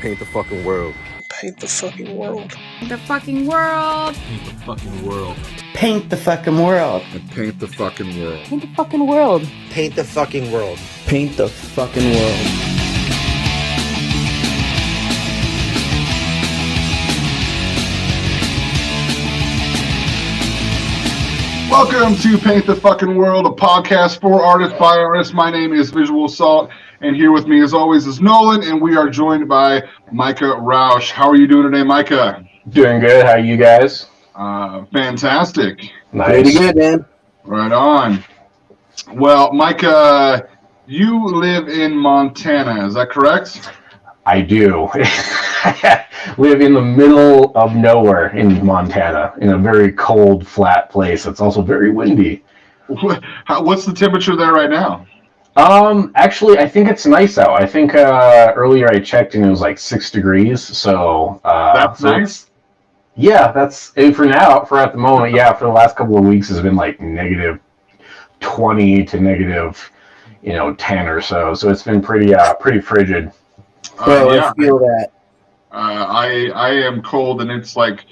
paint the fucking world. Paint the fucking world. The fucking world. Paint the fucking world. Paint the fucking world. And paint the fucking world. Paint the fucking world. Paint the fucking world. Paint the fucking world. Welcome to Paint the Fucking World, a podcast for artists by artists. My name is Visual Salt, and here with me as always is Nolan, and we are joined by Micah Rauch. How are you doing today, Micah? Doing good. How are you guys? Fantastic. Nice. Pretty good, man. Right on. Well, Micah, you live in Montana, is that correct? I do. Live in the middle of nowhere in Montana, in a very cold, flat place. It's also very windy. What's the temperature there right now? Actually, I think it's nice out. I think earlier I checked and it was like 6 degrees. So That's nice. Yeah, that's for now. For at the moment, yeah. For the last couple of weeks, it's been like negative 20 to negative, 10 or so. So it's been pretty frigid. Yeah. I feel that. I am cold, and it's like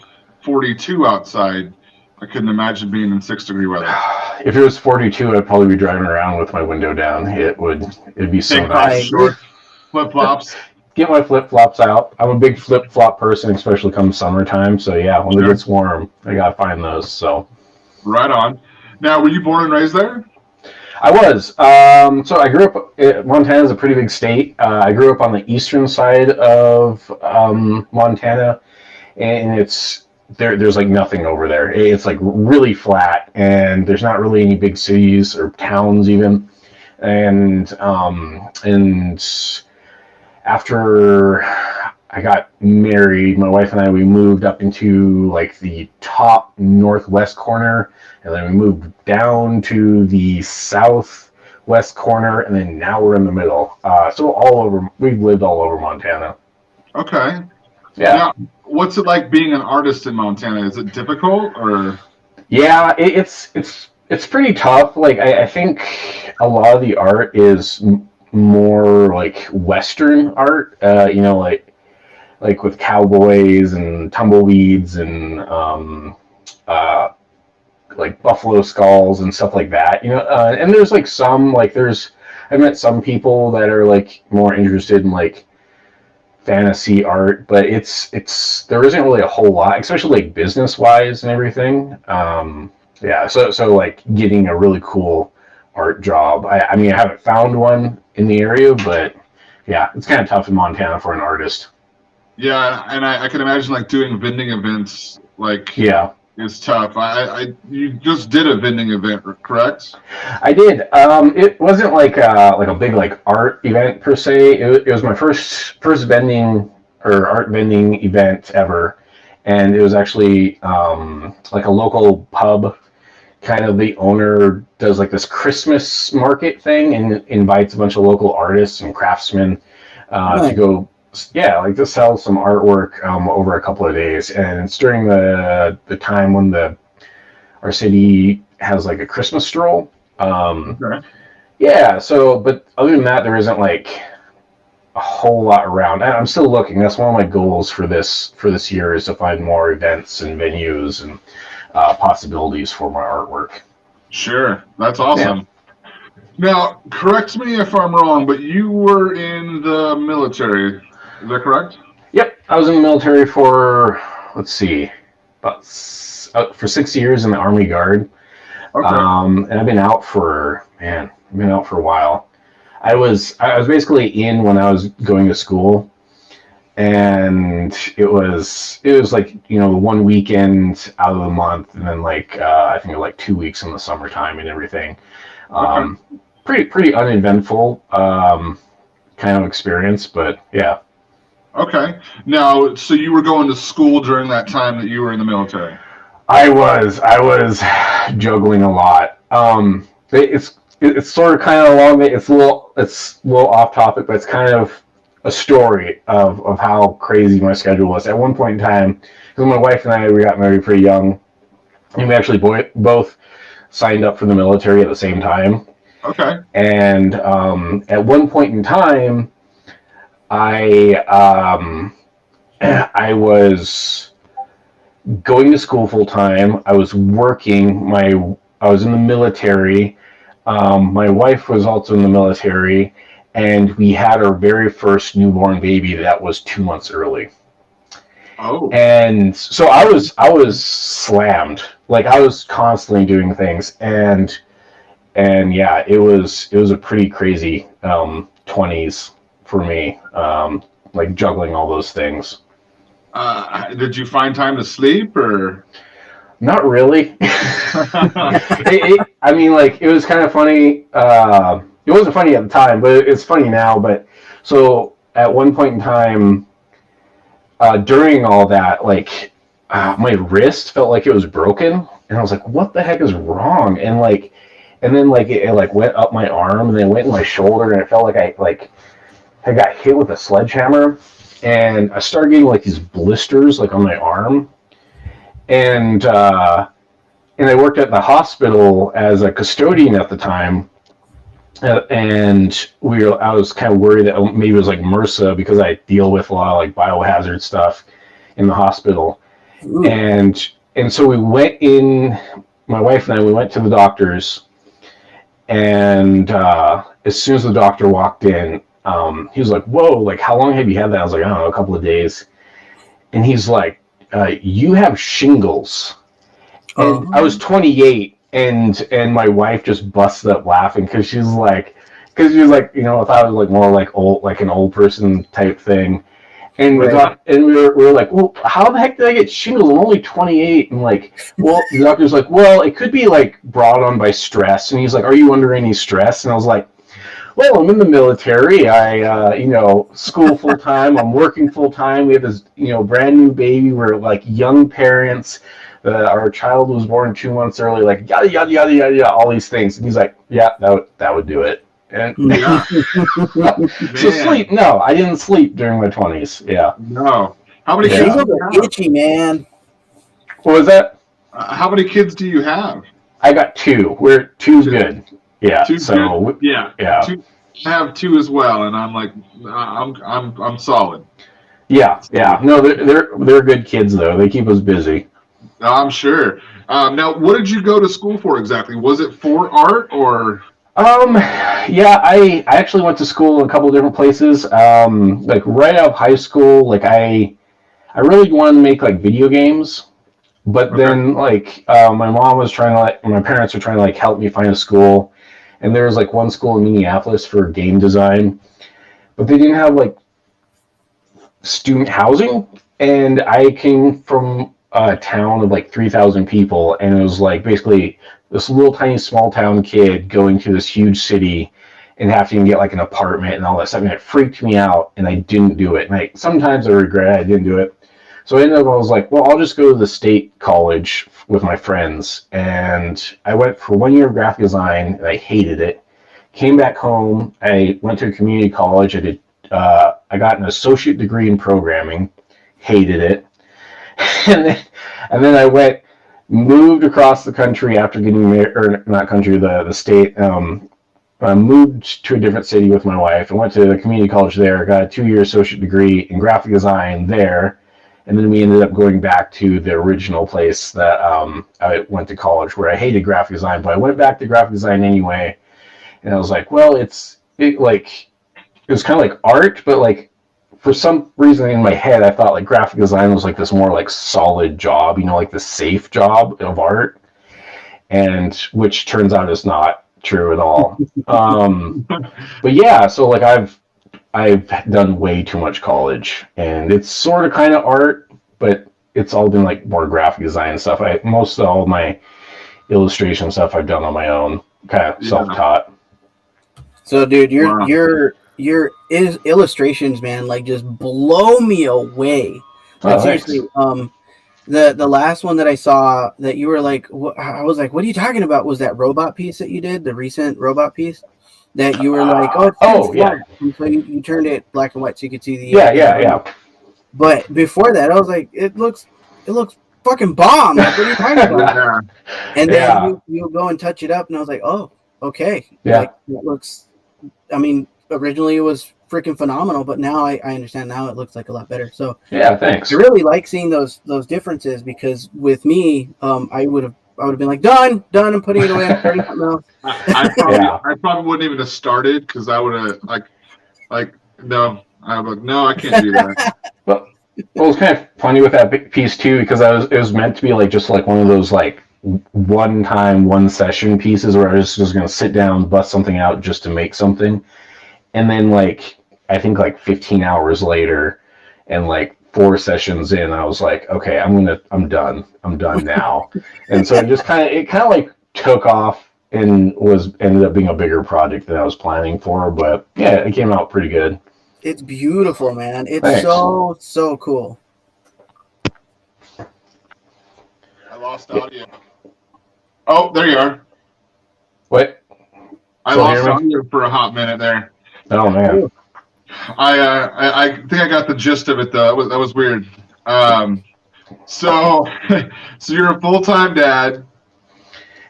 42 outside. I couldn't imagine being in 6-degree weather. If it was 42, I'd probably be driving around with my window down. It'd be so Take off nice. short flip-flops. Get my flip-flops out. I'm a big flip-flop person, especially come summertime. So yeah, when it gets warm, I gotta find those. So Right on. Now, were you born and raised there? I was. So I grew up. Montana's a pretty big state. I grew up on the eastern side of Montana, and there's like nothing over there. It's like really flat, and there's not really any big cities or towns even. And after I got married, my wife and I, we moved up into like the top northwest corner, and then we moved down to the southwest corner, and then now we're in the middle. So we've lived all over Montana. Okay. Yeah. Now, what's it like being an artist in Montana? Is it difficult, or? Yeah, it's pretty tough. Like I think a lot of the art is more like Western art. Like with cowboys and tumbleweeds and like buffalo skulls and stuff like that. And there's like I've met some people that are like more interested in like fantasy art, but there isn't really a whole lot, especially like business wise and everything. So like getting a really cool art job. I mean, I haven't found one in the area, but yeah, it's kind of tough in Montana for an artist. Yeah, and I can imagine like doing vending events is tough. You just did a vending event, correct? I did. It wasn't like a big like art event per se. It was my first vending or art vending event ever, and it was actually like a local pub. Kind of the owner does like this Christmas market thing and invites a bunch of local artists and craftsmen to go. Yeah, like to sell some artwork over a couple of days, and it's during the time when our city has like a Christmas stroll. Okay. Yeah, but other than that, there isn't like a whole lot around. I'm still looking. That's one of my goals for this year is to find more events and venues and possibilities for my artwork. Sure, that's awesome. Yeah. Now, correct me if I'm wrong, but you were in the military. Is that correct? Yep, I was in the military for, about for 6 years in the Army Guard. Okay. And I've been out for a while. I was basically in when I was going to school, and it was like, the one weekend out of the month, and then like I think like 2 weeks in the summertime and everything. Okay. Pretty uneventful kind of experience, but yeah. Okay. Now, so you were going to school during that time that you were in the military? I was juggling a lot. It's sort of kind of long. It's a little off topic, but it's kind of a story of how crazy my schedule was. At one point in time, because my wife and I, we got married pretty young, and we actually both signed up for the military at the same time. Okay. And at one point in time, I was going to school full time. I was working. I was in the military. My wife was also in the military, and we had our very first newborn baby that was 2 months early. Oh. And so I was slammed. Like I was constantly doing things, and yeah, it was a pretty crazy 20s for me. Like juggling all those things. Did you find time to sleep or? Not really. I mean, like, it was kind of funny. It wasn't funny at the time, but it's funny now. But so at one point in time, during all that, like, my wrist felt like it was broken, and I was like, "What the heck is wrong?" And then it like went up my arm, and then went in my shoulder, and it felt like I got hit with a sledgehammer, and I started getting like these blisters like on my arm. And I worked at the hospital as a custodian at the time, and I was kind of worried that maybe it was like MRSA because I deal with a lot of like biohazard stuff in the hospital. Ooh. And so we went in, my wife and I, we went to the doctors, and as soon as the doctor walked in, he was like, "Whoa, like how long have you had that?" I was like, "I don't know, a couple of days." And he's like, "You have shingles." And I was 28, and my wife just busted up laughing because she was like, you know, if I was like more like old, like an old person type thing. And right. we were like, "Well, how the heck did I get shingles? I'm only 28." And like, well, the doctor's like, "Well, it could be like brought on by stress." And he's like, "Are you under any stress?" And I was like, "Well, I'm in the military. I, you know, school full time. I'm working full time. We have this, you know, brand new baby. We're like young parents. Our child was born 2 months early. Like yada yada yada yada yada. All these things." And he's like, "Yeah, that would do it." And yeah. So sleep? No, I didn't sleep during my 20s. Yeah. No. How many kids? Shingles are itchy, man. What was that? How many kids do you have? I got two. Two's good. Yeah. Two's so good. Yeah. Two, I have two as well, and I'm like, I'm solid. Yeah. Yeah. No, they're good kids though. They keep us busy. I'm sure. Now, what did you go to school for exactly? Was it for art or? Yeah, I actually went to school in a couple of different places. Like right out of high school, like I really wanted to make like video games, but then like my parents were trying to like help me find a school, and there was like one school in Minneapolis for game design, but they didn't have like student housing, and I came from a town of like 3,000 people, and it was like basically this little tiny small town kid going to this huge city and having to get like an apartment and all that stuff, and it freaked me out, and I didn't do it. And sometimes I regret I didn't do it. So I was like, well, I'll just go to the state college with my friends, and I went for 1 year of graphic design, and I hated it. Came back home, I went to a community college. I got an associate degree in programming, hated it, and then I moved across the country after getting married, or not country, the state. I moved to a different city with my wife. I went to the community college there, got a 2 year associate degree in graphic design there, and then we ended up going back to the original place that I went to college, where I hated graphic design, but I went back to graphic design anyway. And I was like, well, it was kind of like art, but like for some reason in my head, I thought like graphic design was like this more like solid job, you know, like the safe job of art, and which turns out is not true at all. But yeah, so like I've done way too much college, and it's sort of kind of art, but it's all been like more graphic design stuff. Most of all my illustration stuff I've done on my own, kind of self-taught. So, dude, your illustrations, man, like just blow me away. Like, seriously, the last one that I saw that you were like, I was like, what are you talking about? Was that robot piece that you did, the recent robot piece that you were like, yeah. And so you turned it black and white so you could see the yeah. But before that, I was like, it looks fucking bomb. Like, what are you talking about? And then you go and touch it up, and I was like, oh, okay. Yeah. Like, it looks. I mean, originally it was freaking phenomenal, but now I understand now it looks like a lot better. So yeah, thanks. I really like seeing those differences, because with me, I would have been like, done, I'm putting it away, I'm starting something else. I probably wouldn't even have started, because I would have no, I can't do that. Well, it was kind of funny with that piece too, because it was meant to be like just like one of those like one session pieces where I was just going to sit down, bust something out just to make something, and then like I think like 15 hours later, and like 4 sessions in, I was like, okay, I'm done now. And so it kind of like took off and ended up being a bigger project than I was planning for, but yeah, it came out pretty good. It's beautiful, man. It's Thanks. so cool. I lost audio. Oh, there you are. What? I lost audio for a hot minute there. Oh man. I think I got the gist of it though. That was weird. So you're a full-time dad,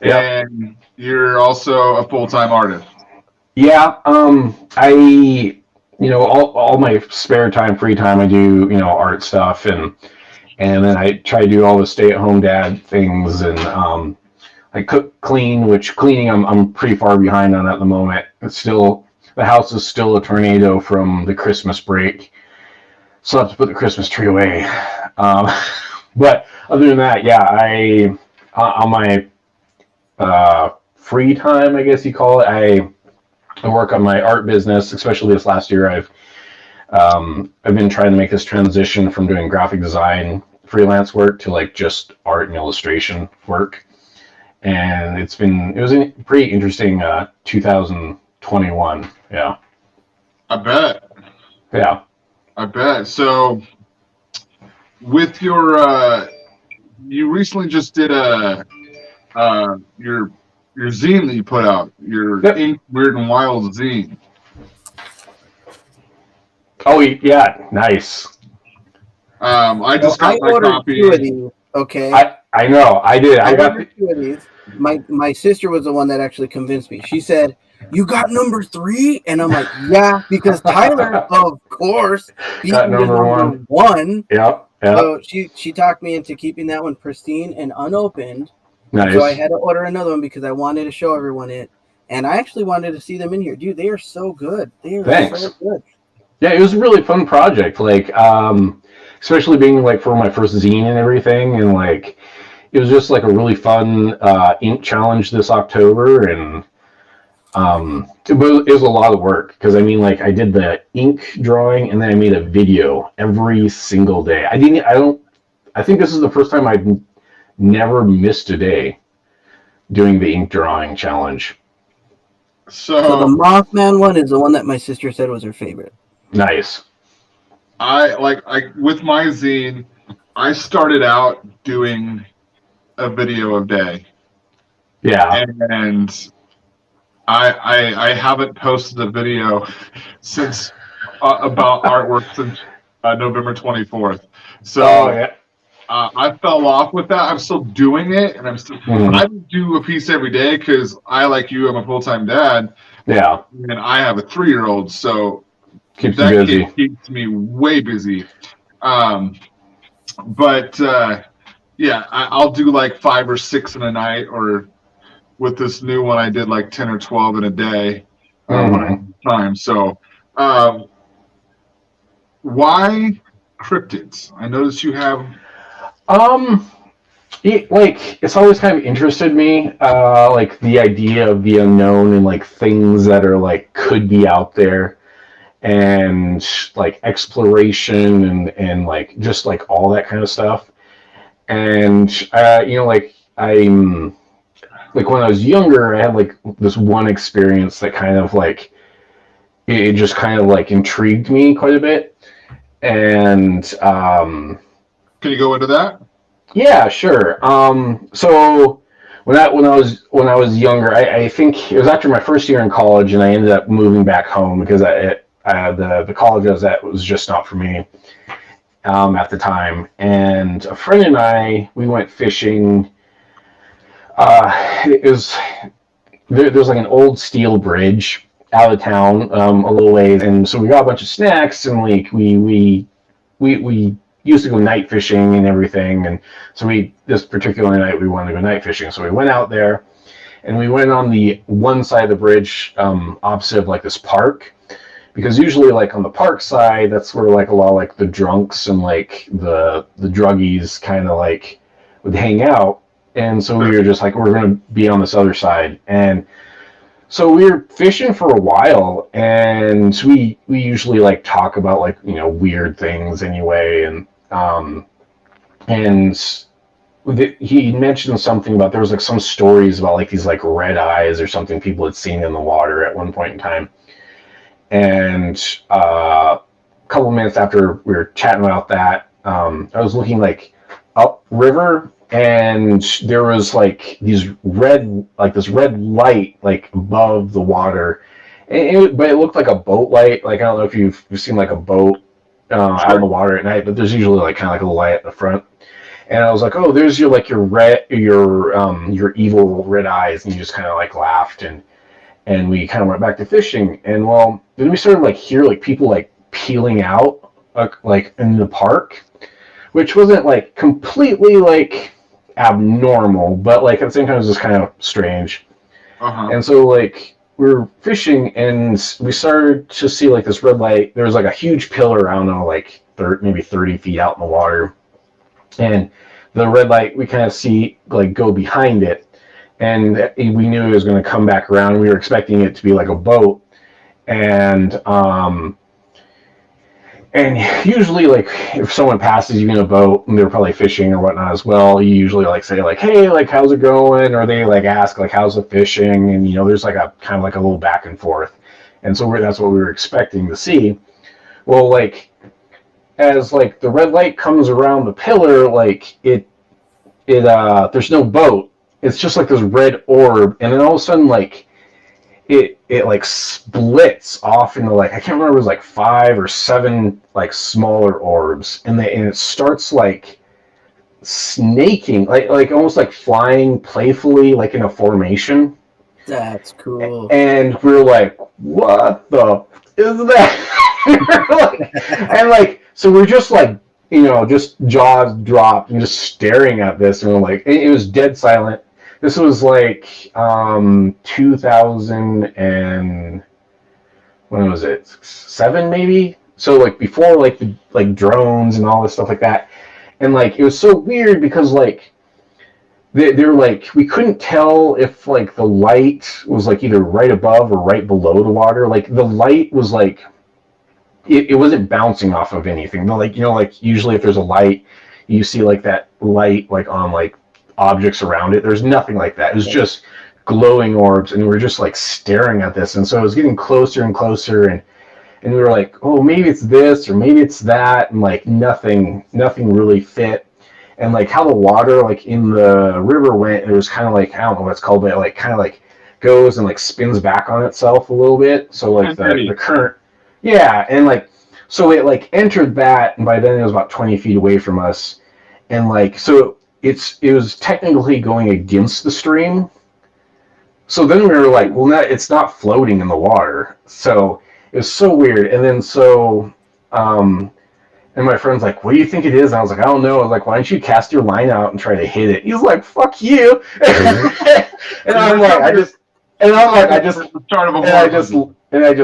and you're also a full-time artist. Yeah. All my spare time, free time, I do art stuff, and then I try to do all the stay-at-home dad things, and I cook, clean. Which cleaning I'm pretty far behind on at the moment. It's still. The house is still a tornado from the Christmas break. So I have to put the Christmas tree away. But other than that, yeah, I on my free time, I guess you call it, I work on my art business. Especially this last year, I've been trying to make this transition from doing graphic design freelance work to like just art and illustration work. And it was a pretty interesting 2021. Yeah. I bet. Yeah. I bet. So with your you recently just did your zine that you put out, your Ink Weird and Wild zine. Oh yeah, nice. I just got my copy. 2 of these. Okay. I know. I did. I got 2 of these. My sister was the one that actually convinced me. She said, "You got number 3?" And I'm like, "Yeah," because Tyler, of course, got number 1. Yep. So she talked me into keeping that one pristine and unopened. Nice. So I had to order another one because I wanted to show everyone it, and I actually wanted to see them in here, dude. They are so good. They are so good. Yeah, it was a really fun project. Like, especially being like for my first zine and everything, and like. It was just like a really fun ink challenge this October, and it was a lot of work because I mean, like I did the ink drawing and then I made a video every single day. I think this is the first time I've never missed a day doing the ink drawing challenge. So the Mothman one is the one that my sister said was her favorite. Nice. I with my zine, I started out doing a video a day. Yeah. And I haven't posted a video since about artwork since November 24th. So I fell off with that. I'm still doing it, and I'm still. I do a piece every day because I, like you, I'm a full-time dad. Yeah. And I have a 3-year-old, so keeps you busy. Keeps me way busy. But yeah, I'll do like 5 or 6 in a night, or with this new one, I did like 10 or 12 in a day when I had time. So, why cryptids? I noticed you have. It's always kind of interested me, like the idea of the unknown and like things that are like could be out there, and like exploration and like just like all that kind of stuff. And like I'm like when I was younger, I had like this one experience that kind of like it just kind of like intrigued me quite a bit. And can you go into that? Yeah, sure. So when I was younger, I think it was after my first year in college, and I ended up moving back home because the college I was at was just not for me at the time. And a friend and we went fishing. There's like an old steel bridge out of town a little ways, and so we got a bunch of snacks, and like we used to go night fishing and everything, and so this particular night we wanted to go night fishing, so we went out there, and we went on the one side of the bridge opposite of like this park, because usually like on the park side, that's where like a lot of like the drunks and like the druggies kind of like would hang out, and so we were just like, we're gonna be on this other side. And so we were fishing for a while, and we usually like talk about like, you know, weird things anyway, and he mentioned something about, there was like some stories about like these like red eyes or something people had seen in the water at one point in time. And a couple minutes after we were chatting about that, I was looking like upriver, and there was like this red light like above the water, but it looked like a boat light. Like, I don't know if you've seen like a boat out in the water at night, but there's usually like kind of like a light at the front. And I was like, oh, there's your evil red eyes, and you just kind of like laughed, and we kind of went back to fishing. And well, then we started like hear like people like peeling out like in the park, which wasn't like completely like abnormal, but like at the same time it was just kind of strange. And so like we were fishing, and we started to see like this red light. There was like a huge pillar, I don't know, like maybe 30 feet out in the water, and the red light we kind of see like go behind it, and we knew it was going to come back around. We were expecting it to be like a boat, and usually, like, if someone passes you in a boat and they're probably fishing or whatnot as well, you usually, like, say, like, hey, like, how's it going? Or they, like, ask, like, how's the fishing? And, you know, there's, like, a kind of, like, a little back and forth. And so that's what we were expecting to see. Well, like, as, like, the red light comes around the pillar, like, there's no boat. It's just, like, this red orb. And then all of a sudden, like, it like splits off into like, I can't remember, it was like 5 or 7 like smaller orbs, and it starts like snaking, like almost like flying playfully like in a formation. That's cool. And we're like, what the is that? And like, so we're just like, you know, just jaws dropped and just staring at this, and we're like, it was dead silent. This was like 2000 and when was it? 7 maybe. So like before like the like drones and all this stuff like that, and like it was so weird because like they're like, we couldn't tell if like the light was like either right above or right below the water. Like the light was like it wasn't bouncing off of anything. Like, you know, like usually if there's a light, you see like that light like on like objects around it. There's nothing like that. It was just glowing orbs, and we were just like staring at this, and so it was getting closer and closer, and we were like, oh, maybe it's this or maybe it's that, and like nothing really fit. And like how the water like in the river went, it was kind of like, I don't know what it's called, but it like kind of like goes and like spins back on itself a little bit. So like the current, yeah, and like so it like entered that, and by then it was about 20 feet away from us, and like so it was technically going against the stream. So then we were like, well, it's not floating in the water. So it was so weird. And then so, and my friend's like, what do you think it is? And I was like, I don't know. I was like, why don't you cast your line out and try to hit it? He's like, fuck you. And I'm like, I just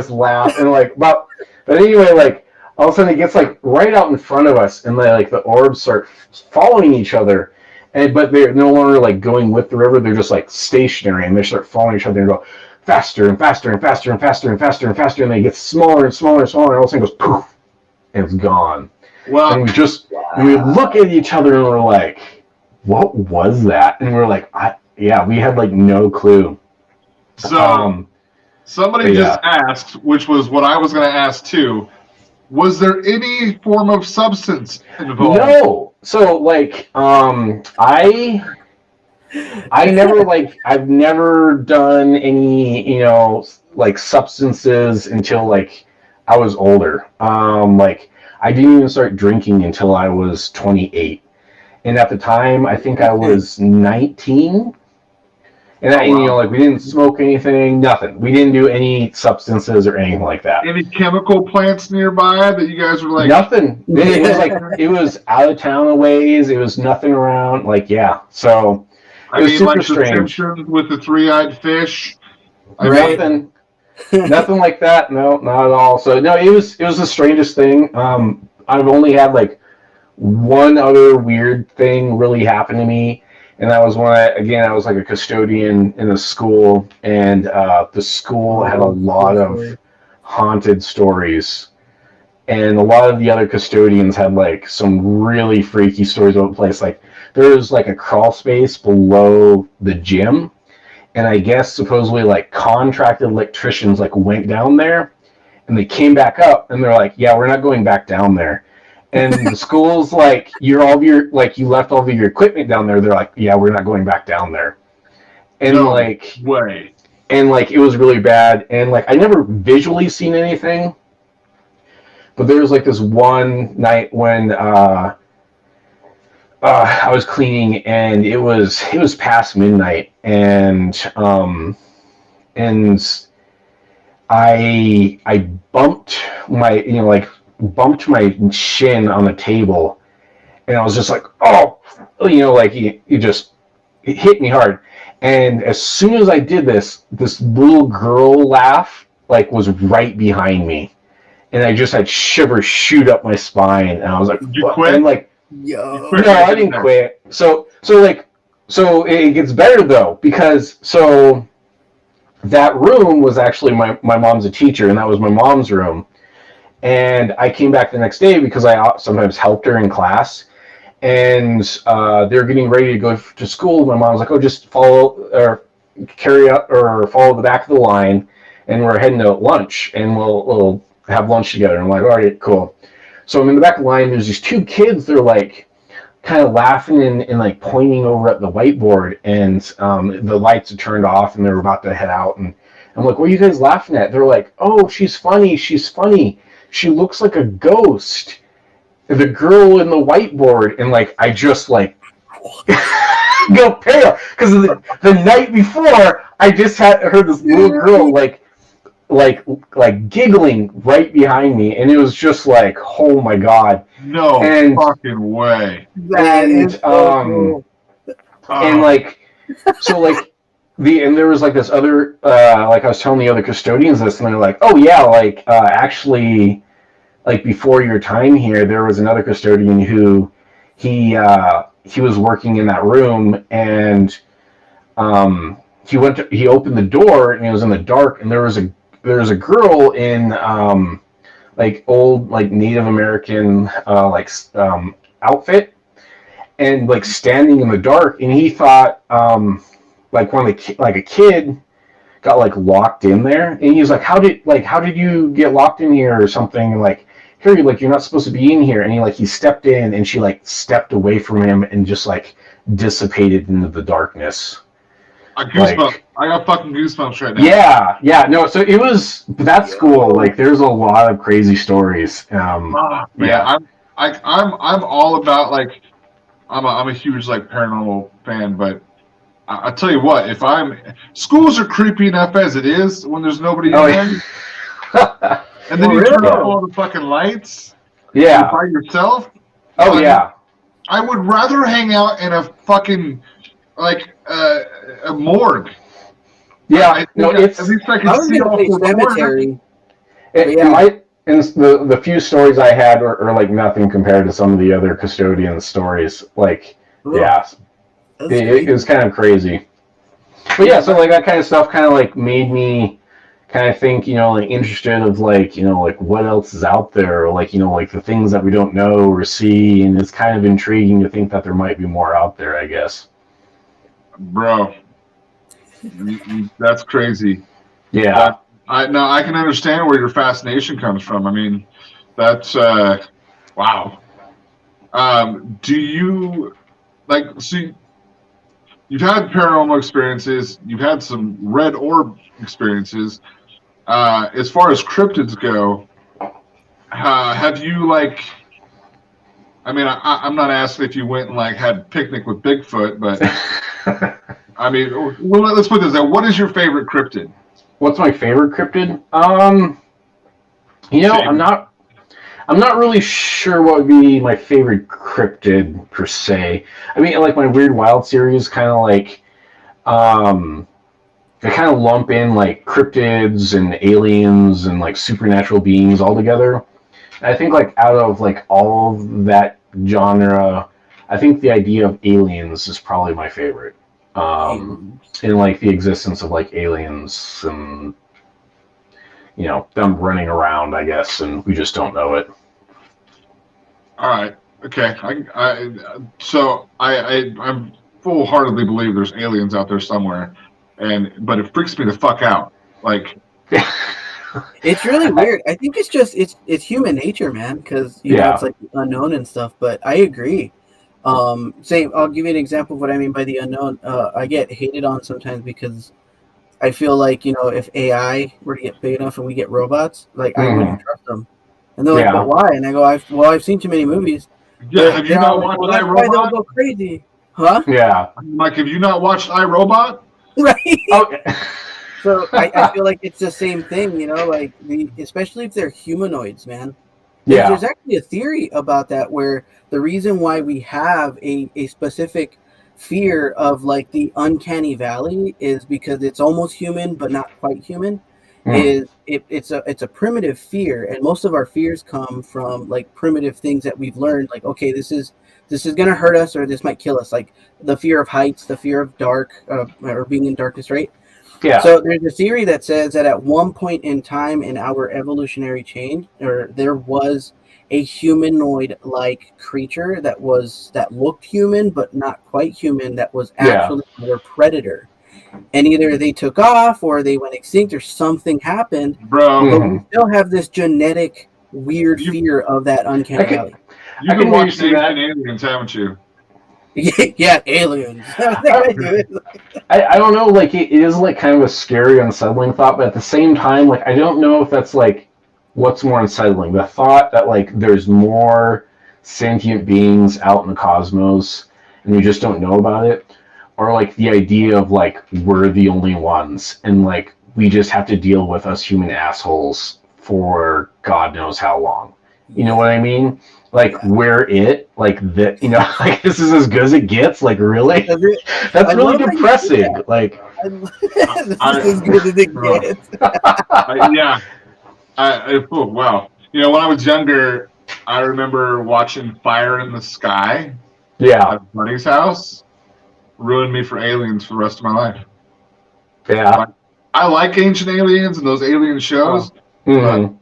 laughed, and like, but anyway, like all of a sudden it gets like right out in front of us, and like the orbs start following each other. But they're no longer like going with the river. They're just like stationary, and they start following each other and go faster and faster and faster and faster and faster and faster, and they get smaller and smaller and smaller, and all of a sudden goes poof, and it's gone. Well, and we look at each other and we're like, what was that? And we're like, we had like no clue. So somebody just asked, which was what I was going to ask too. Was there any form of substance involved? No. So like I never like, I've never done any, you know, like substances until like I was older. Like I didn't even start drinking until I was 28. And at the time I think I was 19. And, we didn't smoke anything, nothing. We didn't do any substances or anything like that. Any chemical plants nearby that you guys were like? Nothing. It was it was out of town a ways. It was nothing around. So it was super strange. The Simpsons with the three-eyed fish. Nothing. Nothing like that. No, not at all. So no, it was the strangest thing. I've only had one other weird thing really happen to me. And that was when I was a custodian in a school, and the school had a lot of haunted stories. And a lot of the other custodians had some really freaky stories about the place. There was a crawl space below the gym, and I guess supposedly contracted electricians went down there, and they came back up, and they're like, yeah, we're not going back down there. And the school's you left all of your equipment down there. They're like, yeah, we're not going back down there. And no way. And it was really bad. And I never visually seen anything, but there was this one night when I was cleaning, and it was past midnight, and I bumped my bumped my shin on the table, and I was just oh, it hit me hard. And as soon as I did this little girl laugh was right behind me, and I just had shivers shoot up my spine, and I was like, did you quit? And Yo. No, I didn't quit. So it gets better though, because that room was actually my mom's a teacher, and that was my mom's room. And I came back the next day because I sometimes helped her in class, and they're getting ready to go to school. My mom's like, "Oh, just follow or carry up or follow the back of the line, and we're heading to lunch, and we'll have lunch together." And I'm like, "All right, cool." So I'm in the back of the line. There's these two kids. They're kind of laughing and pointing over at the whiteboard, and the lights are turned off, and they're about to head out. And I'm like, "What are you guys laughing at?" They're like, "Oh, she's funny. She's funny. She looks like a ghost. The girl in the whiteboard." And I just go pale, because the night before I just heard this little girl giggling right behind me, and it was just oh my god. No fucking way. And so and there was this other I was telling the other custodians this, and they're like, "Oh yeah, actually, before your time here, there was another custodian who he was working in that room, and he opened the door, and it was in the dark, and there was a girl in old Native American outfit, and standing in the dark, and he thought a kid got locked in there, and he was like, how did you get locked in here or something, here, you're not supposed to be in here. And he stepped in, and she stepped away from him and just dissipated into the darkness. I got fucking goosebumps right now. Yeah, no. So it was that school. There's a lot of crazy stories. I'm all about I'm a huge paranormal fan, but I tell you what, schools are creepy enough as it is when there's nobody in there. And then you turn off all the fucking lights. Yeah. By yourself. Oh yeah. I would rather hang out in a fucking a morgue. Yeah. It's at least I can see all the cemetery. And the few stories I had were nothing compared to some of the other custodian stories. It was kind of crazy. But yeah, so that kind of stuff kind of made me kind of think, interested of what else is out there, or the things that we don't know or see, and it's kind of intriguing to think that there might be more out there, I guess. Bro, that's crazy. Yeah. I can understand where your fascination comes from. I mean, that's wow. Do you see? You've had paranormal experiences. You've had some red orb experiences. As far as cryptids go, have you I mean, I'm not asking if you went and had a picnic with Bigfoot, but I mean, well, let's put this out. What is your favorite cryptid? What's my favorite cryptid? I'm not really sure what would be my favorite cryptid per se. I mean, like my Weird Wild series, kind of like, I kind of lump in like cryptids and aliens and like supernatural beings all together. And I think like out of like all of that genre, I think the idea of aliens is probably my favorite. And like the existence of like aliens and them running around, I guess, and we just don't know it. All right. Okay. I'm full-heartedly believe there's aliens out there somewhere, but it freaks me the fuck out. Like, it's really weird. I think it's human nature, man, because it's like the unknown and stuff. But I agree. I'll give you an example of what I mean by the unknown. I get hated on sometimes because I feel like, if AI were to get big enough and we get robots, like I wouldn't trust them. And they're like, but why? And I go, I've seen too many movies. Yeah, have you not watched that's iRobot? why they'll go crazy. Huh? Yeah. Like, have you not watched iRobot? Right. Okay. So I feel like it's the same thing, like especially if they're humanoids, man. There's actually a theory about that where the reason why we have a specific fear of like the uncanny valley is because it's almost human but not quite human. It's a primitive fear, and most of our fears come from like primitive things that we've learned, like, okay, this is gonna hurt us or this might kill us, like the fear of heights, the fear of dark, or being in darkness, right? Yeah. So there's a theory that says that at one point in time in our evolutionary chain, there was a humanoid-like creature that looked human but not quite human, that was actually more predator. And either they took off or they went extinct or something happened. Bro. But we still have this genetic weird fear of that uncanny valley. You've been watching Ancient Aliens, haven't you? Yeah, aliens. I don't know, like it is like kind of a scary, unsettling thought, but at the same time, like I don't know if that's like what's more unsettling, the thought that like there's more sentient beings out in the cosmos and we just don't know about it, or like the idea of like we're the only ones and like we just have to deal with us human assholes for God knows how long. You know what I mean? Like we're it, like that, like this is as good as it gets. Like really, that's really depressing. Like this is as good as it gets. Yeah. Oh, wow. When I was younger, I remember watching Fire in the Sky. Yeah. At buddy's house. Ruined me for aliens for the rest of my life. Yeah. I like Ancient Aliens and those alien shows. But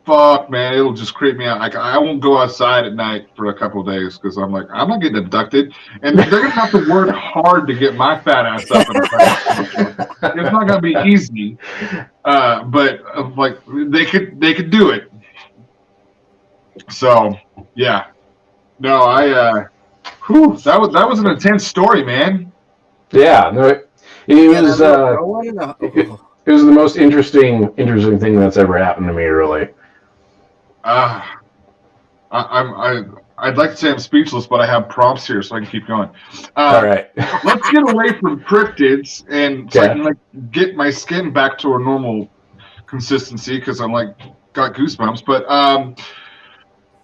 fuck, man, it'll just creep me out. Like, I won't go outside at night for a couple of days because I'm like, I'm not getting abducted. And they're going to have to work hard to get my fat ass up. It's not going to be easy. But like they could do it. So yeah, no, that was an intense story, man. Yeah, no, it was the most interesting thing that's ever happened to me, really. I'd like to say I'm speechless, but I have prompts here, so I can keep going. All right. Let's get away from cryptids and so I can like get my skin back to a normal consistency because I'm like got goosebumps. But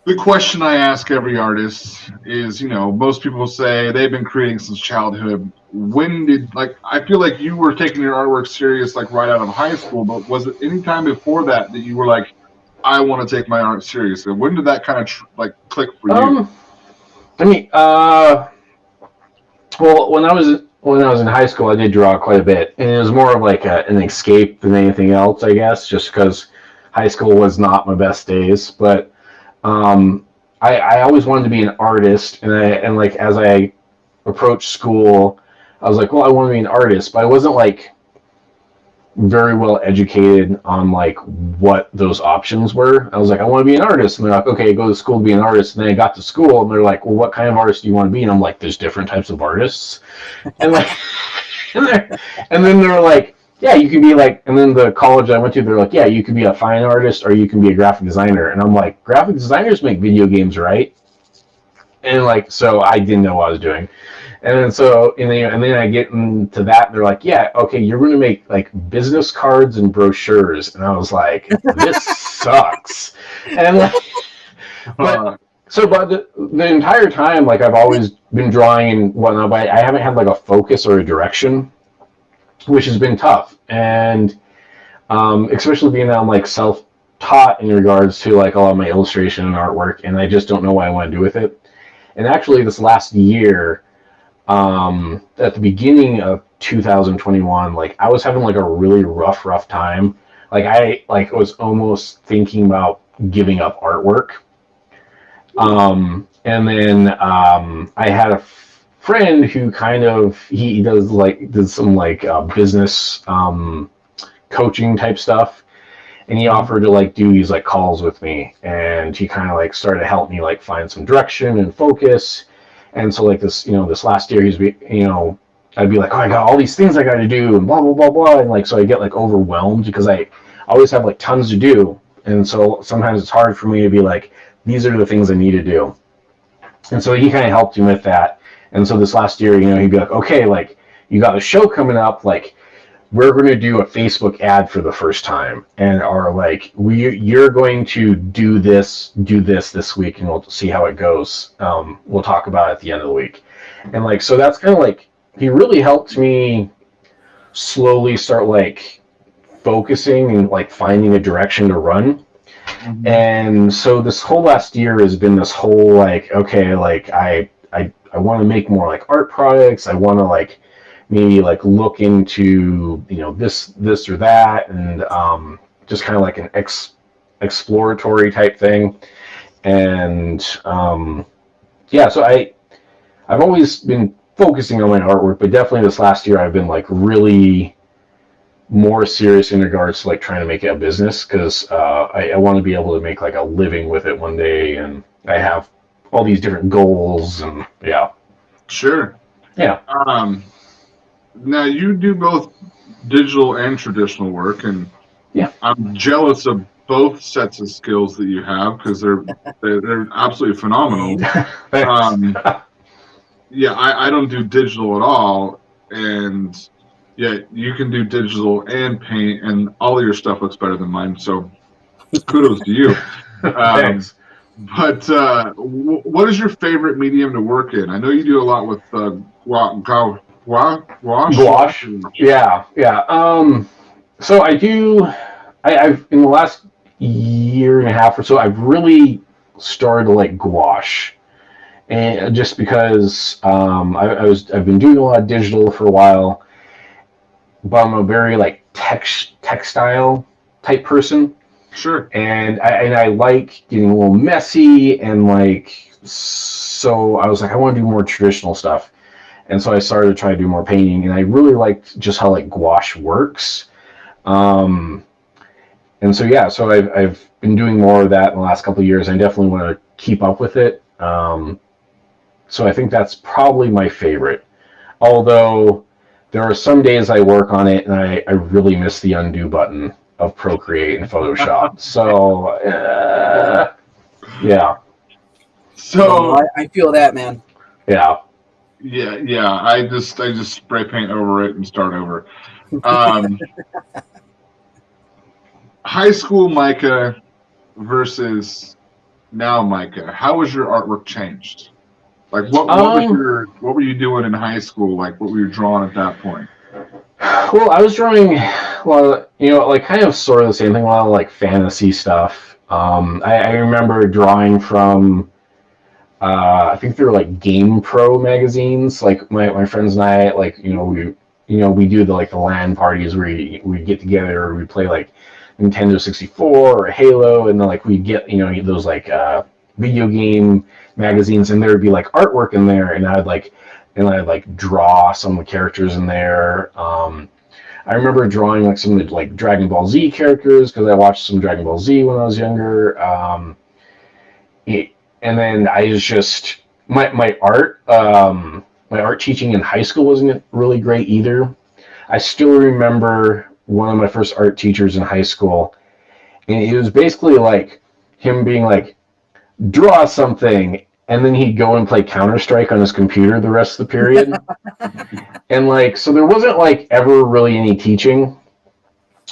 the question I ask every artist is, most people say they've been creating since childhood. I feel like you were taking your artwork serious like right out of high school, but was it any time before that you were like, I want to take my art seriously? When did that kind of click for you? I mean, well, when I was in high school, I did draw quite a bit, and it was more of like an escape than anything else, I guess, just because high school was not my best days. But I always wanted to be an artist, and like as I approached school, I was like, well, I want to be an artist, but I wasn't like very well educated on like what those options were. I was like, I want to be an artist, and they're like, okay, go to school to be an artist. And then I got to school, and they're like, well, what kind of artist do you want to be? And I'm like, there's different types of artists, and like, and then they're like, yeah, you can be like, and then the college I went to, they're like, yeah, you can be a fine artist or you can be a graphic designer. And I'm like, graphic designers make video games, right? And like, so I didn't know what I was doing. And then and then I get into that, and they're like, yeah, okay, you're going to make like business cards and brochures. And I was like, this sucks. And like, but the entire time, like I've always been drawing and whatnot, but I haven't had like a focus or a direction, which has been tough. And especially being that I'm like self-taught in regards to like a lot of my illustration and artwork, and I just don't know what I want to do with it. And actually, this last year, at the beginning of 2021, like I was having like a really rough time. Like I was almost thinking about giving up artwork. And then I had a friend who kind of he does some business coaching type stuff, and he offered to like do these like calls with me, and he kind of like started to help me like find some direction and focus. And so like this last year I'd be like, oh, I got all these things I got to do and blah blah blah blah, and like so I get like overwhelmed because I always have like tons to do, and so sometimes it's hard for me to be like, these are the things I need to do. And so he kind of helped me with that. And so this last year, he'd be like, okay, like you got a show coming up, like we're going to do a Facebook ad for the first time, and are like, you're going to do this week, and we'll see how it goes. We'll talk about it at the end of the week. And like, so that's kind of like, he really helped me slowly start like focusing and like finding a direction to run. Mm-hmm. And so this whole last year has been this whole like, okay, like I want to make more like art products. I want to like maybe like look into this or that, and just kind of like an exploratory type thing. And so I've always been focusing on my artwork, but definitely this last year I've been like really more serious in regards to like trying to make it a business, because I want to be able to make like a living with it one day, and I have all these different goals. And Sure. Yeah. Now you do both digital and traditional work, and yeah, I'm jealous of both sets of skills that you have, because they're absolutely phenomenal. I don't do digital at all, and yeah, you can do digital and paint, and all of your stuff looks better than mine. So kudos to you. Thanks. But what is your favorite medium to work in? I know you do a lot with gouache. Yeah. So I've in the last year and a half or so, I've really started to like gouache, and just because I've been doing a lot of digital for a while, but I'm a very like textile type person. Sure. And I like getting a little messy, and like, so I was like, I want to do more traditional stuff. And so I started to try to do more painting, and I really liked just how like gouache works. And so so I've been doing more of that in the last couple of years. I definitely want to keep up with it. So I think that's probably my favorite. Although there are some days I work on it and I really miss the undo button of Procreate and Photoshop. So yeah. So I feel that, man. Yeah. I just spray paint over it and start over. High school Micah versus now Micah. How has your artwork changed? Like what were you doing in high school? Like what were you drawing at that point? Well, I was drawing a lot of, like kind of sort of the same thing, a lot of like fantasy stuff. I remember drawing from I think they were like Game Pro magazines. Like my friends and I, like we do the like the LAN parties where we get together, or we play like Nintendo 64 or Halo, and then like we get those like video game magazines, and there would be like artwork in there, and I'd like draw some of the characters in there. I remember drawing like some of the like Dragon Ball Z characters, because I watched some Dragon Ball Z when I was younger. And then I was just my art teaching in high school wasn't really great either. I still remember one of my first art teachers in high school, and it was basically like him being like, draw something, and then he'd go and play Counter-Strike on his computer the rest of the period. And like, so there wasn't like ever really any teaching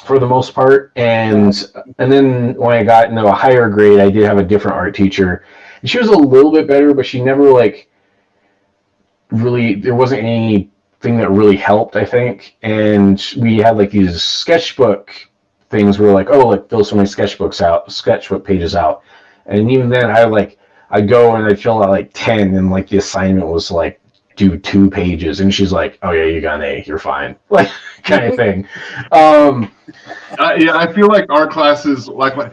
for the most part. And then when I got into a higher grade, I did have a different art teacher, and she was a little bit better, but she never like really, there wasn't anything that really helped, I think. And we had like these sketchbook things where like, oh, like fill so many sketchbook pages out. And even then I'd go and I'd fill out like 10, and like the assignment was like do 2 pages, and she's like, oh yeah, you got an A, you're fine, like kind of thing. Yeah, I feel like art classes, like when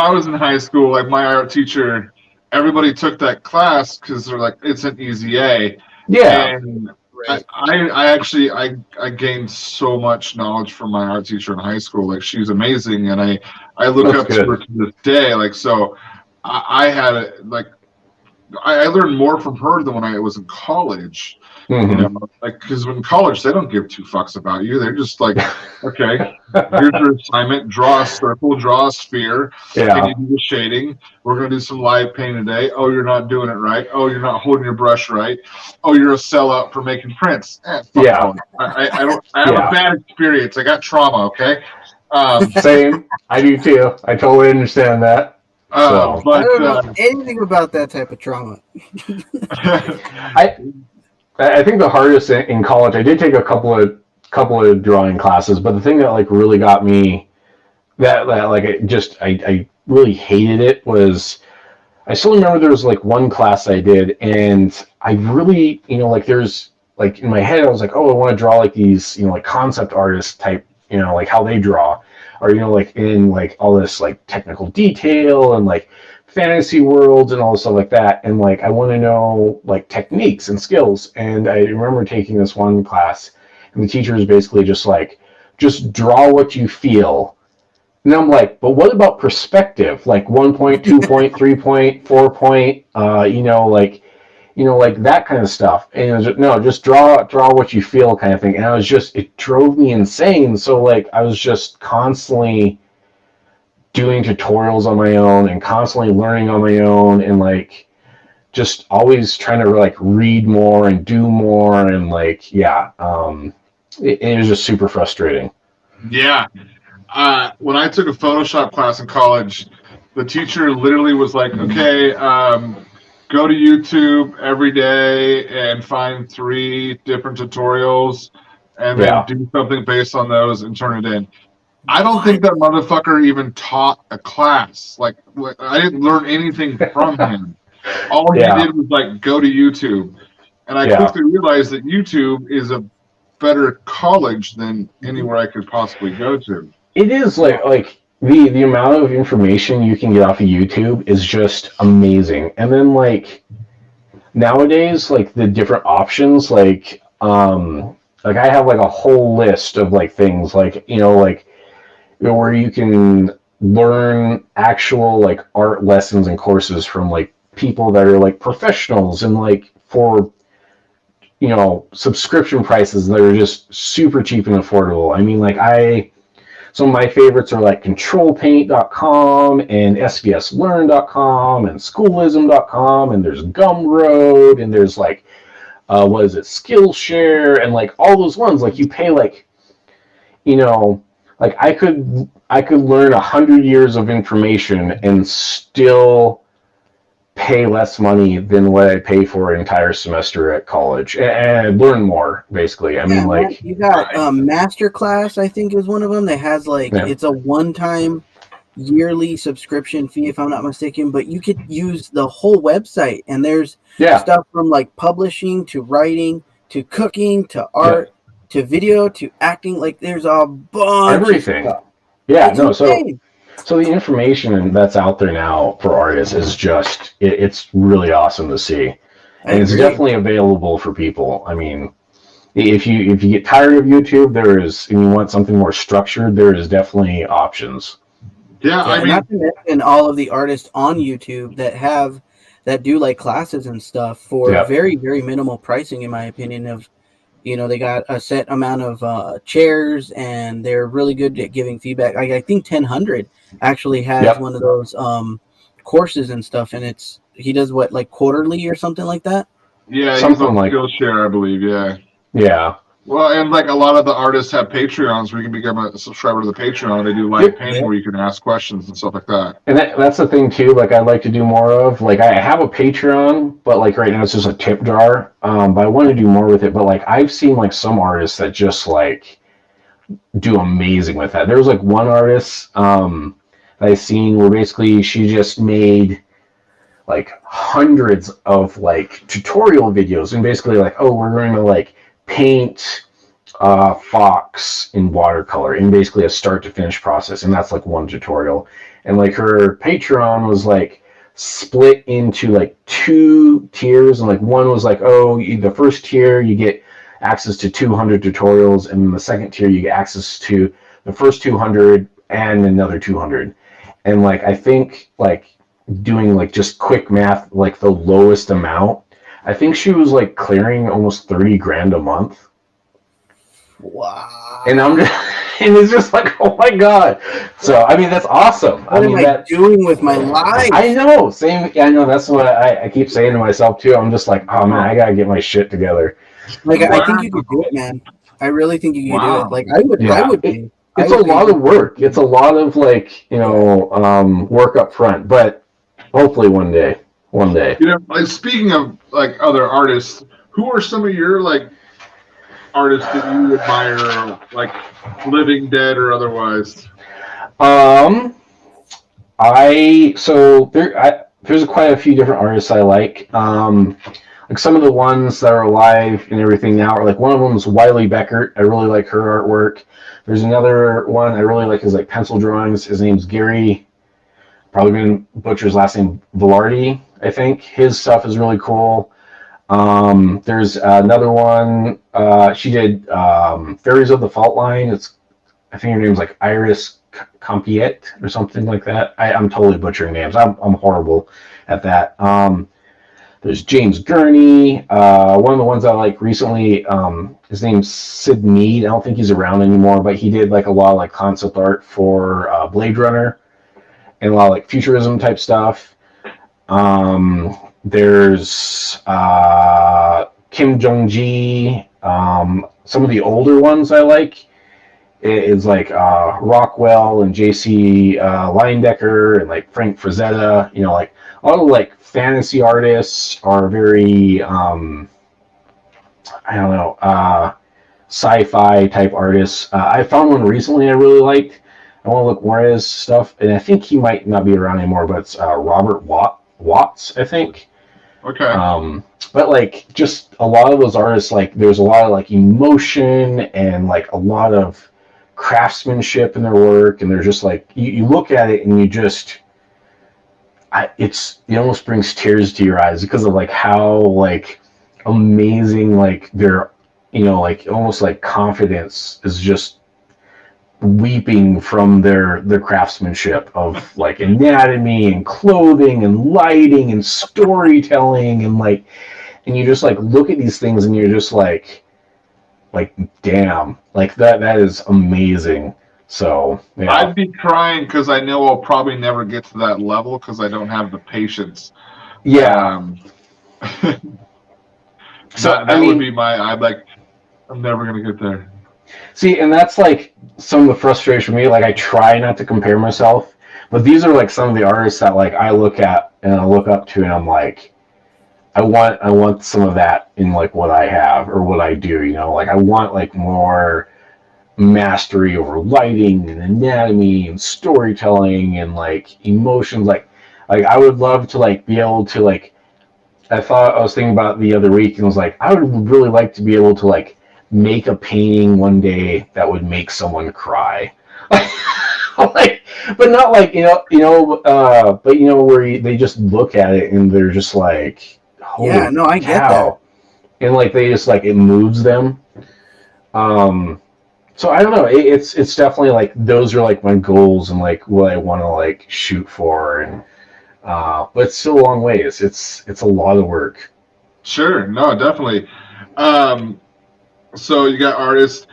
I was in high school, like my art teacher, everybody took that class because they're like, it's an easy A. Yeah. And I gained so much knowledge from my art teacher in high school. Like, she's amazing, and I look up to her to this day. Like, so I had it, like, I learned more from her than when I was in college. Mm-hmm. You know, like, because in college they don't give 2 fucks about you. They're just like, okay, here's your assignment: draw a circle, draw a sphere. Yeah. And you do the shading. We're gonna do some live paint today. Oh, you're not doing it right. Oh, you're not holding your brush right. Oh, you're a sellout for making prints. Fuck Yeah. I have a bad experience. I got trauma. Okay. Same. I do too. I totally understand that. But I don't know anything about that type of trauma. I think the hardest in college, I did take a couple of drawing classes, but the thing that like really got me that like I really hated it was, I still remember there was like one class I did, and I really, like there's like in my head I was like, oh, I want to draw like these, like concept artist type, like how they draw, or like in like all this like technical detail and like fantasy worlds and all this stuff like that, and like I want to know like techniques and skills. And I remember taking this one class, and the teacher was basically just like, just draw what you feel. And I'm like, but what about perspective, like 1 point, 2 point, 3 point, 4 point, like that kind of stuff. And it was just, no, just draw what you feel kind of thing. And it drove me insane. So like I was just constantly doing tutorials on my own and constantly learning on my own, and like just always trying to like read more and do more, and like it was just super frustrating. Yeah. When I took a Photoshop class in college, the teacher literally was like, okay, go to YouTube every day and find 3 different tutorials, and then do something based on those and turn it in. I don't think that motherfucker even taught a class. Like, I didn't learn anything from him. All he did was like go to YouTube, and I quickly realized that YouTube is a better college than anywhere I could possibly go to. It is like the amount of information you can get off of YouTube is just amazing. And then like nowadays, like the different options, like I have like a whole list of like things like where you can learn actual like art lessons and courses from like people that are like professionals, and like for subscription prices that are just super cheap and affordable. I mean, like some of my favorites are like controlpaint.com and svslearn.com and schoolism.com, and there's Gumroad, and there's like Skillshare, and like all those ones, like you pay like like I could learn 100 years of information and still pay less money than what I pay for an entire semester at college, and learn more, basically. I mean, like you got Masterclass, I think is one of them that has like it's a one-time yearly subscription fee, if I'm not mistaken, but you could use the whole website, and there's stuff from like publishing to writing to cooking to art to video to acting. Like there's a bunch everything. Of stuff. So the information that's out there now for artists is just it's really awesome to see, and it's definitely available for people. I mean, if you get tired of YouTube, and you want something more structured, there is definitely options. I mean, not to mention all of the artists on YouTube that do like classes and stuff for very, very minimal pricing, in my opinion. Of they got a set amount of chairs, and they're really good at giving feedback. I think 1000 actually has one of those courses and stuff, and it's he does what, like quarterly or something like that? Yeah, he's Something on like- Skillshare, I believe. Yeah. Yeah. Well, and like a lot of the artists have Patreons where you can become a subscriber to the Patreon. They do live painting where you can ask questions and stuff like that. And that's the thing too. Like I'd like to do more of. Like I have a Patreon, but like right now it's just a tip jar. But I want to do more with it. But like I've seen like some artists that just like do amazing with that. There was like one artist that I seen where basically she just made like hundreds of like tutorial videos and basically like, oh, we're going to like paint fox in watercolor in basically a start to finish process, and that's like one tutorial. And like her Patreon was like split into like 2 tiers, and like one was like, oh, the first tier you get access to 200 tutorials, and the second tier you get access to the first 200 and another 200. And like I think like doing like just quick math, like the lowest amount, I think she was like clearing almost 30 grand a month. Wow. And I'm just, and it's just like, oh my god. So I mean that's awesome. What am I doing with my life? I know, same. I know, that's what I keep saying to myself too. I'm just like, oh man, I gotta get my shit together. Like I think you could do it, man. I really think you could do it. Like I would. Yeah. I would be. It's a lot of work. It's a lot of like, you know, work up front, but hopefully one day. You know, like speaking of like other artists, who are some of your like artists that you admire, like living, dead, or otherwise? There's quite a few different artists I like. Like some of the ones that are alive and everything now are like, one of them is Wiley Beckert. I really like her artwork. There's another one I really like, his like pencil drawings. His name's Gary, probably going to butcher his last name, Velarde, I think. His stuff is really cool. There's another one. She did Fairies of the Fault Line. I think her name's like Iris Compiet or something like that. I'm totally butchering names. I'm horrible at that. There's James Gurney. One of the ones I like recently, his name's Sid Mead. I don't think he's around anymore, but he did like a lot of like concept art for Blade Runner and a lot of like futurism type stuff. There's Kim Jong-ji. Some of the older ones I like is like Rockwell and J.C. Leyendecker and like Frank Frazetta. You know, like all the like fantasy artists are very sci-fi type artists. I found one recently I really liked. I want to look more at his stuff, and I think he might not be around anymore, but it's Robert Watts, I think. Okay. But like just a lot of those artists, like there's a lot of like emotion and like a lot of craftsmanship in their work, and they're just like you look at it and you just it almost brings tears to your eyes because of like how like amazing like their, you know, like almost like confidence is just weeping from their craftsmanship of like anatomy and clothing and lighting and storytelling, and like, and you just like look at these things and you're just like damn, like that is amazing. So yeah. I'd be trying because I know I'll probably never get to that level because I don't have the patience. Yeah. So that would be I'm never gonna get there. See, and that's like some of the frustration for me. Like I try not to compare myself, but these are like some of the artists that like I look at and I look up to, and I'm like, I want some of that in like what I have or what I do. You know, like I want like more mastery over lighting and anatomy and storytelling and like emotions. Like I would love to like be able to like. I was thinking about the other week and was like, I would really like to be able to like make a painting one day that would make someone cry. Like, but not like, but you know, where they just look at it and they're just like, holy I get that. And like, they just like, it moves them. So I don't know. It's definitely like, those are like my goals and like what I want to like shoot for. And, but it's still a long ways. It's a lot of work. Sure. No, definitely. So you got artists.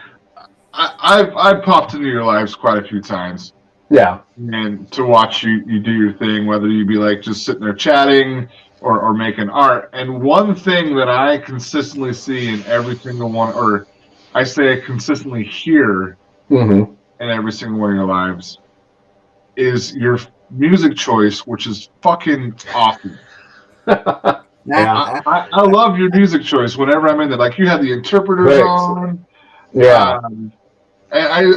I've popped into your lives quite a few times. Yeah. And to watch you do your thing, whether you be like just sitting there chatting, or making art. And one thing that I consistently see in every single one, or I say I consistently hear Mm-hmm. in every single one of your lives, is your music choice, which is fucking awesome. Yeah. I love your music choice whenever I'm in there. Like you have the interpreters Thanks. on. Yeah.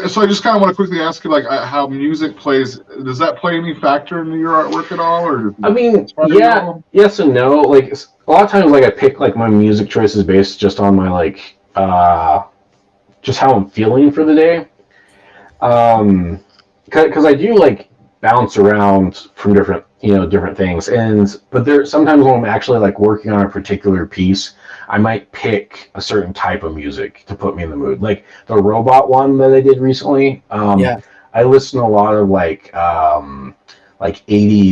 So I just kind of want to quickly ask you, like, how music plays. Does that play any factor into your artwork at all, or I mean, yeah, yes and no. Like a lot of times, like I pick like my music choices based just on my like just how I'm feeling for the day. Because I do like bounce around from different things, but there sometimes when I'm actually like working on a particular piece, I might pick a certain type of music to put me in the mood. Like the robot one that I did recently. I listen to a lot of like 80s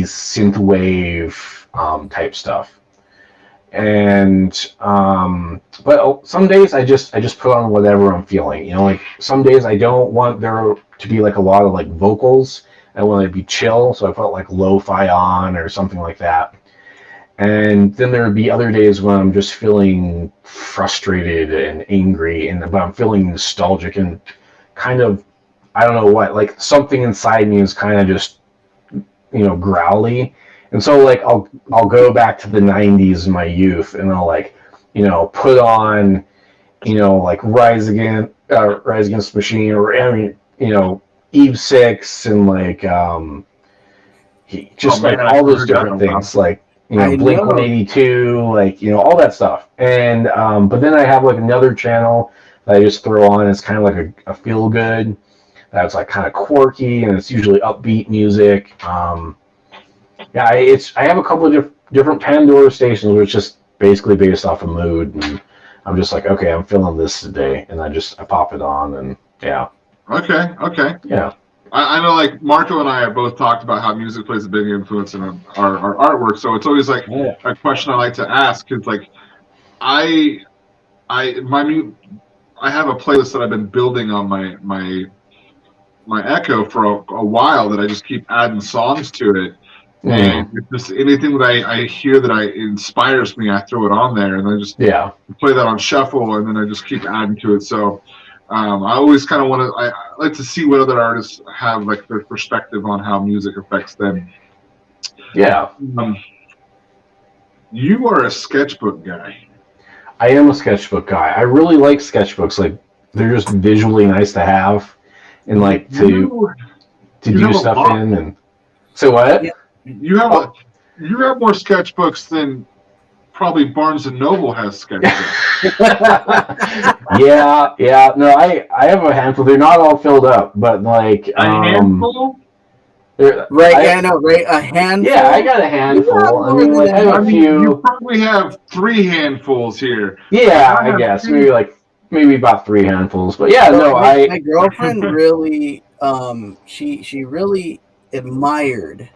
synthwave type stuff. And but some days I just put on whatever I'm feeling. Like some days I don't want there to be like a lot of like vocals. I want it to be chill, so I put like lo-fi on or something like that. And then there would be other days when I'm just feeling frustrated and angry, but I'm feeling nostalgic and kind of, I don't know what, like something inside me is kind of just, growly. And so like I'll go back to the 90s in my youth and I'll like, put on, like Rise Against the Machine, or Eve 6 and like all those different things, like Blink 182, like all that stuff. And but then I have like another channel that I just throw on. It's kind of like a feel good. That's like kind of quirky and it's usually upbeat music. I have a couple of different Pandora stations, which is basically based off of mood, and I'm just like, okay, I'm feeling this today, and I pop it on, and yeah. Okay. Yeah. I know, like Marco and I have both talked about how music plays a big influence in our artwork. So it's always like a question I like to ask is like, I have a playlist that I've been building on my Echo for a while that I just keep adding songs to it. And if there's anything that I hear that inspires me, I throw it on there, and I just play that on shuffle, and then I just keep adding to it. So I always kind of I like to see what other artists have, like their perspective on how music affects them. Yeah. You are a sketchbook guy. I am a sketchbook guy. I really like sketchbooks. Like they're just visually nice to have, and like to do stuff in. And so what? Yeah. You have more sketchbooks than probably Barnes and Noble has sketchbooks. yeah. No, I have a handful. They're not all filled up, but like a handful. Right, I know, right? A handful. Yeah, I got a handful. I mean, like I have a few. You probably have 3 handfuls here. Yeah, I guess maybe about 3 handfuls. But yeah, my girlfriend really, she really admired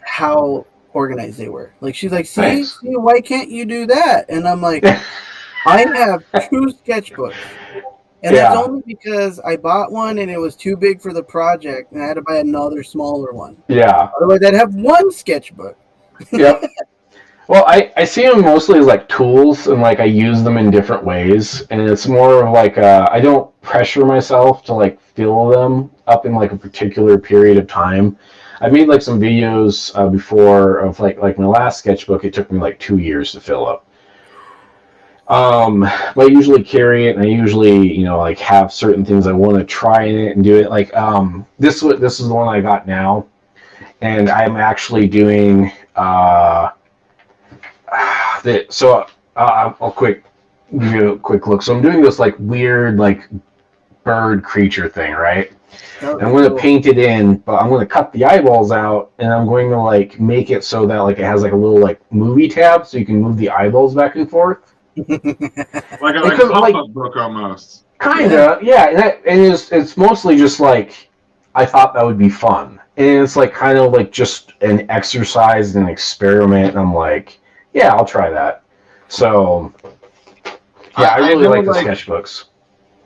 how organized they were. Like she's like, see, why can't you do that? And I'm like, I have 2 sketchbooks. And that's only because I bought one and it was too big for the project and I had to buy another smaller one. Yeah. Otherwise I'd have 1 sketchbook. Yep. Well, I see them mostly as like tools, and like I use them in different ways, and it's more of like I don't pressure myself to like fill them up in like a particular period of time. I made like some videos before of like my last sketchbook. It took me like 2 years to fill up. But I usually carry it, and I usually like have certain things I want to try in it and do it. Like this is the one I got now, and I'm actually doing So I'll give you a quick look. So I'm doing this like weird like bird creature thing, right? And I'm going to paint it in, but I'm going to cut the eyeballs out, and I'm going to like make it so that like it has like a little like movie tab, so you can move the eyeballs back and forth. like a pop-up book almost. Kinda, yeah. And it's mostly just like I thought that would be fun, and it's like kind of like just an exercise and an experiment. And I'm like, yeah, I'll try that. So yeah, I really like the sketchbooks.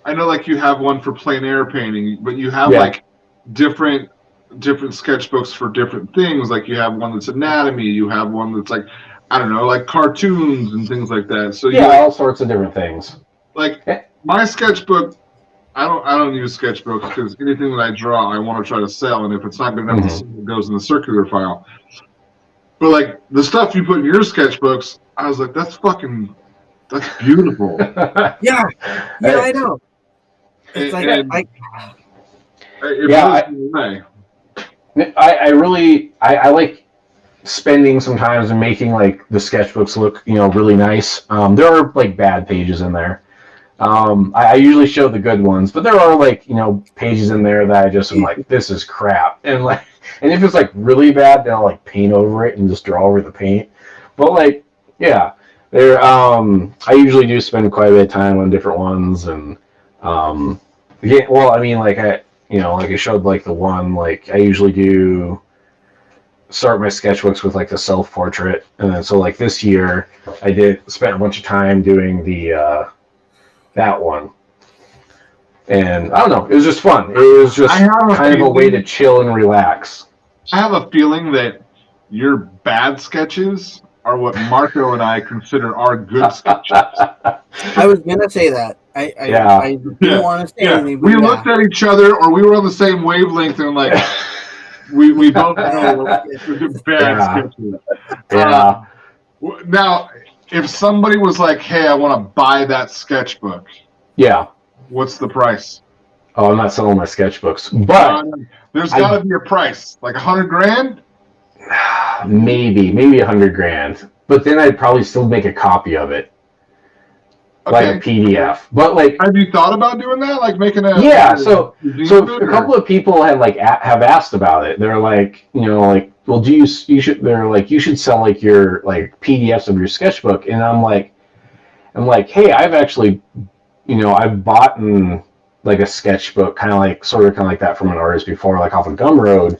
I know, like you have one for plein air painting, but you have like different sketchbooks for different things. Like you have one that's anatomy. You have one that's like I don't know, like cartoons and things like that. So yeah, all sorts of different things. Like my sketchbook, I don't use sketchbooks because anything that I draw, I want to try to sell, and if it's not good enough to sell, it goes in the circular file. But like the stuff you put in your sketchbooks, I was like, that's beautiful. Yeah, I know. It's I like spending some time and making like the sketchbooks look, really nice. There are like bad pages in there. I usually show the good ones, but there are like, pages in there that I just am like, this is crap. And like, and if it's like really bad, then I'll like paint over it and just draw over the paint. But like, yeah, I usually do spend quite a bit of time on different ones. And, like I showed like the one, like I usually do start my sketchbooks with like the self-portrait. And then so like this year I spent a bunch of time doing that one. And I don't know, it was just fun. It was just kind of a way to chill and relax. I have a feeling that your bad sketches are what Marco and I consider our good sketches. I was gonna say that. I didn't want to say anything. We looked at each other, or we were on the same wavelength, and like we both know it's bad sketches. Yeah. Now, if somebody was like, "Hey, I want to buy that sketchbook," what's the price? Oh, I'm not selling my sketchbooks, but there's got to be a price, like $100,000. Maybe $100,000, but then I'd probably still make a copy of it, like a PDF. But like, have you thought about doing that? Like making a So a couple of people have asked about it. They're like, well, you should sell like your like PDFs of your sketchbook, and I'm like, hey, I've actually, I've bought like a sketchbook, kind of like that from an artist before, like off of Gumroad,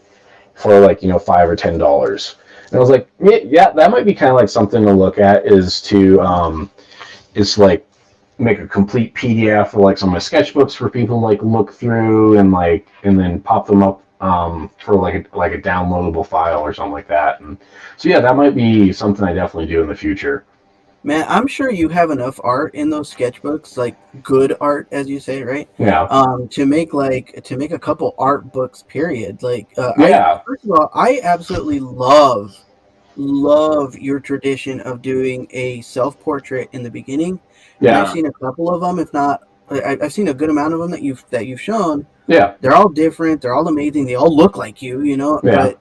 for like $5 or $10. And I was like, yeah, that might be kind of like something to look at, is to like make a complete PDF of like some of my sketchbooks for people to like look through and then pop them up for like a downloadable file or something like that. And so yeah, that might be something I definitely do in the future. Man, I'm sure you have enough art in those sketchbooks, like good art, as you say, right? Yeah. To make a couple art books, period. Like, first of all, I absolutely love your tradition of doing a self-portrait in the beginning. Yeah. And I've seen a couple of them, if not, I've seen a good amount of them that you've shown. Yeah. They're all different. They're all amazing. They all look like you, Yeah. But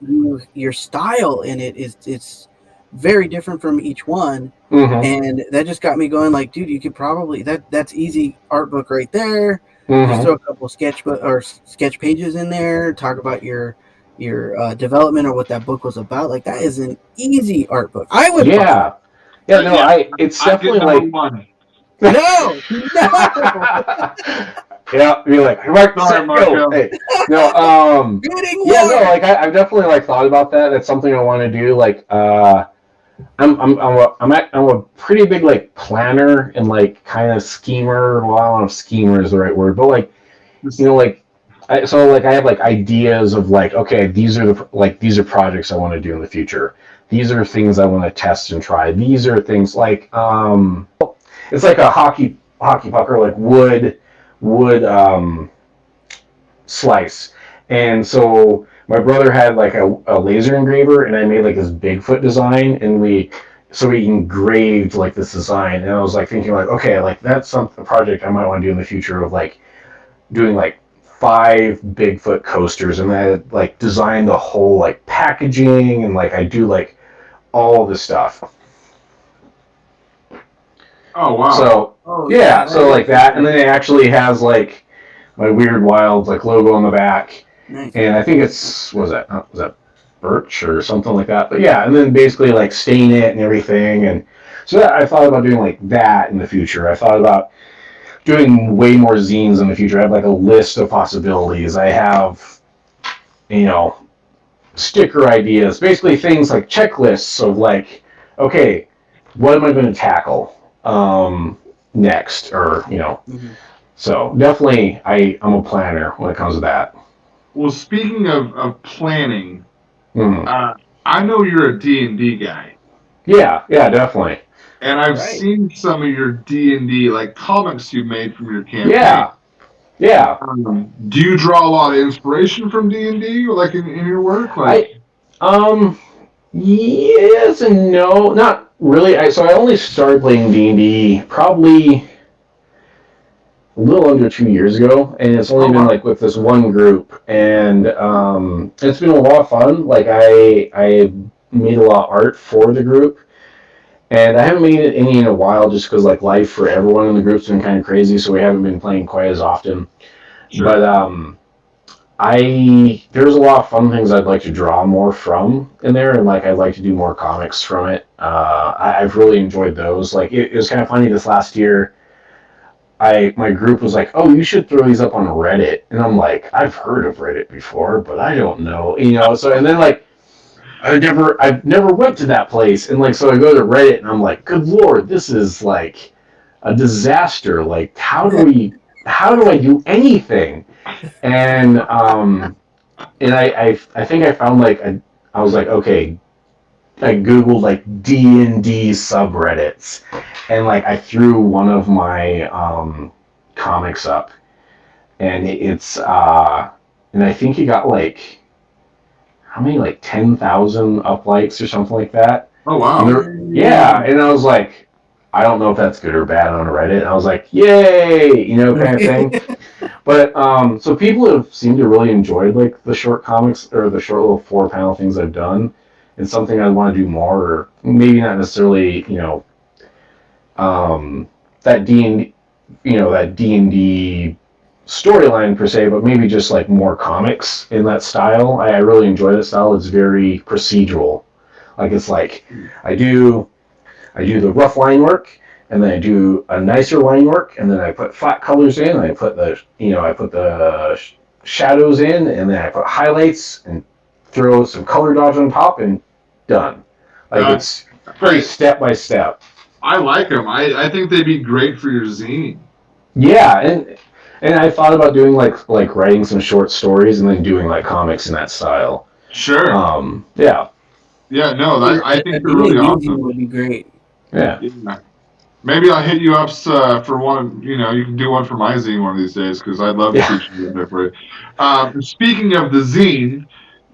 your style in it it's very different from each one. Mm-hmm. And that just got me going, like, dude, you could probably that's easy art book right there. Mm-hmm. Just throw a couple sketch pages in there, talk about your development or what that book was about. Like, that is an easy art book. I would it's definitely like one. No. Yeah, you're like, Marco. Hey. No, like I've definitely like thought about that. That's something I want to do. Like, I'm a pretty big like planner and like kind of schemer. Well, I don't know if schemer is the right word, but like, I have like ideas of like, okay, these are projects I want to do in the future. These are things I want to test and try. These are things like, it's like a hockey puck or like wood slice. And so my brother had like a laser engraver, and I made like this Bigfoot design, and we engraved like this design. And I was like thinking like, okay, like that's a project I might want to do in the future, of like doing like 5 Bigfoot coasters, and I like design the whole like packaging, and like I do like all this stuff. Oh wow! So so like that, and then it actually has like my Weird Wild like logo on the back, nice. And I think was that birch or something like that. But yeah, and then basically like stain it and everything, and so I thought about doing like that in the future. I thought about doing way more zines in the future. I have like a list of possibilities. I have, sticker ideas, basically things like checklists of like, okay, what am I going to tackle next, or Mm-hmm. So definitely I'm a planner when it comes to that. Well, speaking of planning, Mm-hmm. I know you're a D&D guy. Yeah, definitely. And I've Right. seen some of your D&D like comics you made from your campaign. Yeah. Do you draw a lot of inspiration from D&D, like in your work? Yes and no, not really. I only started playing D&D probably a little under 2 years ago, and it's only been like with this one group, and it's been a lot of fun. Like I made a lot of art for the group, and I haven't made any in a while, just because like life for everyone in the group's been kind of crazy, so we haven't been playing quite as often. Sure. But there's a lot of fun things I'd like to draw more from in there, and like I'd like to do more comics from it. I've really enjoyed those. Like it was kind of funny this last year. My group was like, "Oh, you should throw these up on Reddit," and I'm like, "I've heard of Reddit before, but I don't know, you know." So and then like, I've never went to that place, and like, so I go to Reddit, and I'm like, "Good Lord, this is like a disaster. Like, how do I do anything?" And I think I found like I was like, okay, I googled like D&D subreddits, and like I threw one of my comics up, and and I think he got like how many, like 10,000 up likes or something like that. Oh wow! Yeah, and I was like, I don't know if that's good or bad on Reddit. And I was like, yay, you know, kind of thing. But so people have seemed to really enjoy like the short comics or the short little 4-panel things I've done. It's something I want to do more, or maybe not necessarily, you know, that D&D, you know, that D&D storyline per se, but maybe just like more comics in that style. I really enjoy that style. It's very procedural. Like it's like I do the rough line work, and then I do a nicer line work, and then I put flat colors in, and I put the shadows in, and then I put highlights and throw some color dodge on top, and done. Like it's very step by step. I like them. I think they'd be great for your zine. Yeah, and I thought about doing like writing some short stories and then doing like comics in that style. Sure. Yeah. Yeah, no, I think they're really awesome. Would be great. Yeah. Maybe I'll hit you up for one. You know, you can do one for my zine one of these days, because I'd love to feature you in there for it. Speaking of the zine,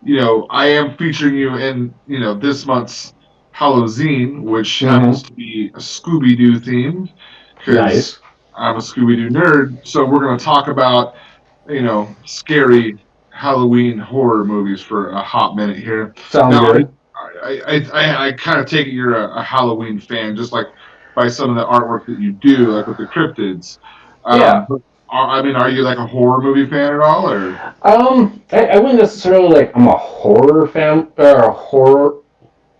you know, I am featuring you in, you know, this month's Halloween, which happens to be a Scooby-Doo themed, because I'm a Scooby-Doo nerd. So we're going to talk about, you know, scary Halloween horror movies for a hot minute here. Sounds good. I kind of take it you're a Halloween fan, just like by some of the artwork that you do, like with the Cryptids. Are you like a horror movie fan at all, or? I wouldn't necessarily like I'm a horror fan or a horror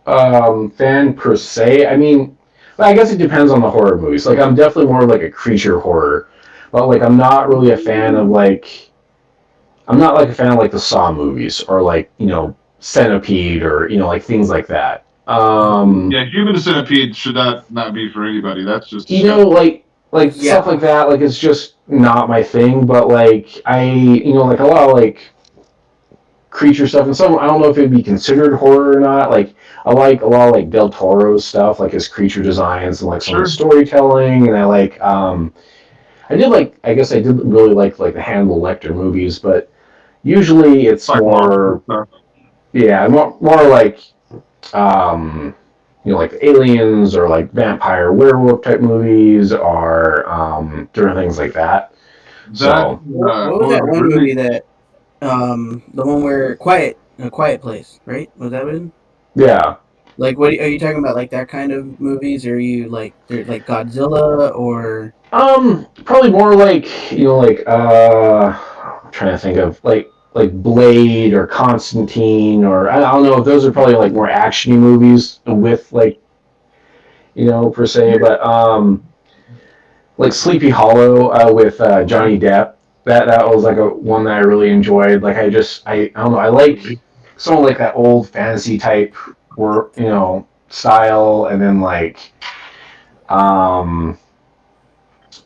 fan per se. I mean, I guess it depends on the horror movies. Like I'm definitely more like a creature horror, but like I'm not really a fan of like the Saw movies or like, you know, Centipede or, you know, like things like that. Human Centipede should not be for anybody. That's just, you know, like stuff like that. Like it's just not my thing. But like you know, like a lot of like creature stuff, and some I don't know if it'd be considered horror or not. Like I like a lot of like Del Toro's stuff, like his creature designs and like some of the storytelling, and I guess I did really like the Hannibal Lecter movies, but usually it's more like you know, like aliens or like vampire werewolf type movies or different things like that. What was that one movie that the one where A Quiet Place, right? Was that it? Yeah. Like, what are you talking about? Like that kind of movies? Or are you like Godzilla or? Probably more like, you know, like I'm trying to think of like Blade or Constantine, or I don't know if those are probably like more actiony movies with like, you know, per se, but like Sleepy Hollow with Johnny Depp. That was like one that I really enjoyed. Like I don't know, I like some of like that old fantasy type work, you know, style, and then like but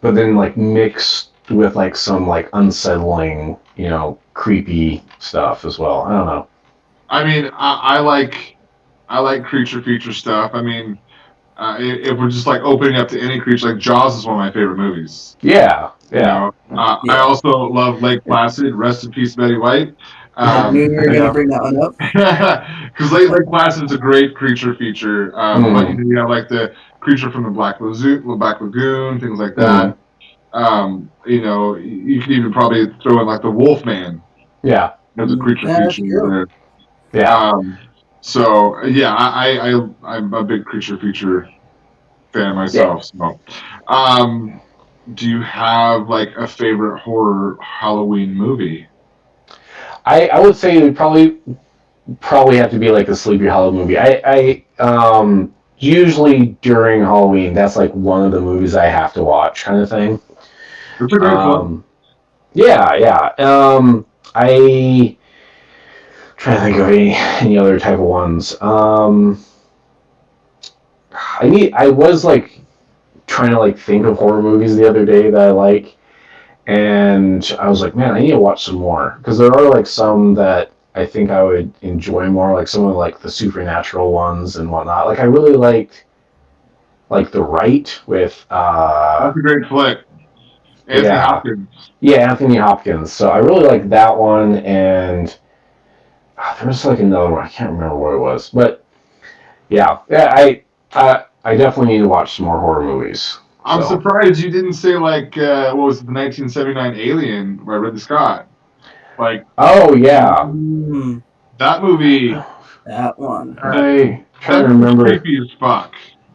then like mixed with like some like unsettling, you know, creepy stuff as well. I don't know. I mean, I I like creature feature stuff. I mean, if we're just like opening up to any creature, like Jaws is one of my favorite movies. Yeah, You know, I also love Lake Placid. Rest in peace, Betty White. I knew you were going to bring that one up. Because Lake Placid is a great creature feature. But you have like the creature from the Black Lagoon, things like that. You know, you could even probably throw in like the Wolfman. Yeah. As a creature feature. Yeah. So yeah, I'm a big creature feature fan myself. So, do you have like a favorite horror Halloween movie? I would say it would probably have to be like the Sleepy Hollow movie. I usually during Halloween, that's like one of the movies I have to watch, kind of thing. It's a great film. Yeah. I trying to think of any other type of ones. I was like trying to like think of horror movies the other day that I like, and I was like, man, I need to watch some more because there are like some that I think I would enjoy more, like some of like the supernatural ones and whatnot. Like I really liked like The Right with that's a great flick. Anthony Hopkins. Yeah, Anthony Hopkins. So I really like that one, and there was like another one. I can't remember what it was, but yeah, I definitely need to watch some more horror movies. I'm surprised you didn't say like what was it, the 1979 Alien by Ridley Scott? Like, oh yeah, that movie. That one. I trying to remember. Creepy as fuck.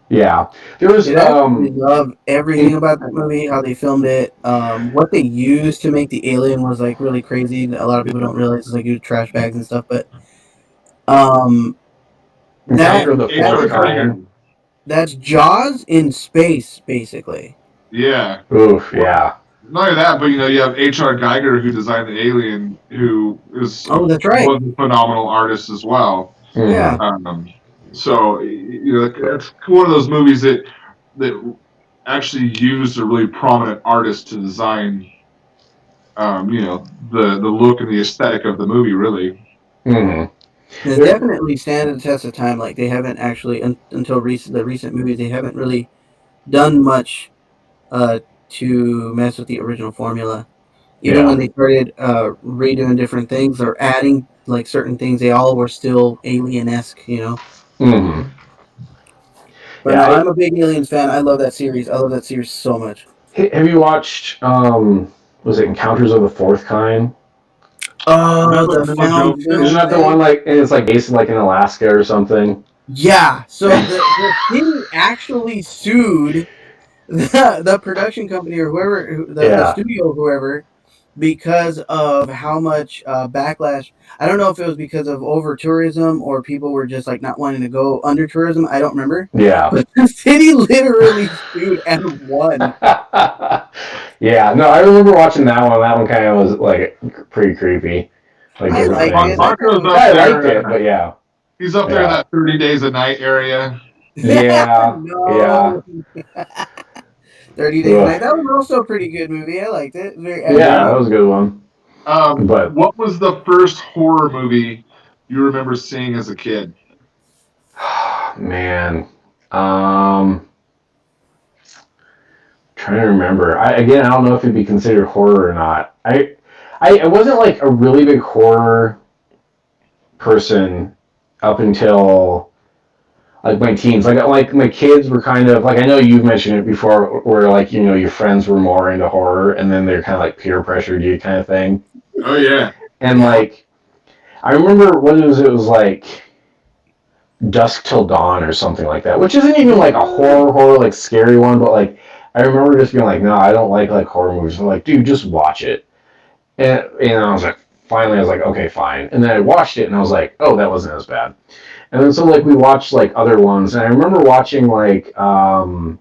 Yeah, there was. I love everything about that movie. How they filmed it. What they used to make the alien was like really crazy. A lot of people don't realize it's like you trash bags and stuff. But that's Jaws in space, basically. Yeah. Oof. Yeah. Not only that, but you know, you have H.R. Geiger who designed the Alien, who is that's right, was a phenomenal artist as well. Yeah. So you know, it's one of those movies that actually used a really prominent artist to design, you know, the look and the aesthetic of the movie, really. Mm-hmm. It definitely stands the test of time. Like they haven't actually until the recent movies, they haven't really done much to mess with the original formula. Even when they started redoing different things or adding like certain things, they all were still alien-esque, you know. Mm-hmm. But yeah, I'm a big Aliens fan. I love that series. I love that series so much. Have you watched? Was it Encounters of the Fourth Kind? Oh, the found. Isn't that the one like it's like based like in Alaska or something? Yeah. So the city actually sued the production company or whoever, the studio, whoever, because of how much backlash. I don't know if it was because of over tourism or people were just like not wanting to go under tourism. I don't remember. Yeah. But the city literally sued and won. Yeah. No, I remember watching that one. That one kind of was like pretty creepy. Like I liked it, but yeah. He's up there in that 30 Days a Night area. Yeah. No. Yeah. 30 Days a Night. That was also a pretty good movie. I liked it. That was a good one. But what was the first horror movie you remember seeing as a kid? Man. Trying to remember. I don't know if it'd be considered horror or not. I wasn't like a really big horror person up until like my teens. Like my kids were kind of like, I know you've mentioned it before, where like, you know, your friends were more into horror and then they're kind of like peer pressured you kind of thing. Oh yeah. And like, I remember what it was like Dusk Till Dawn or something like that, which isn't even like a horror like scary one, but like I remember just being like, no, I don't like horror movies. I'm like, dude, just watch it. And I was like, finally I was like, okay, fine. And then I watched it and I was like, oh, that wasn't as bad. And then so like we watched like other ones, and I remember watching like so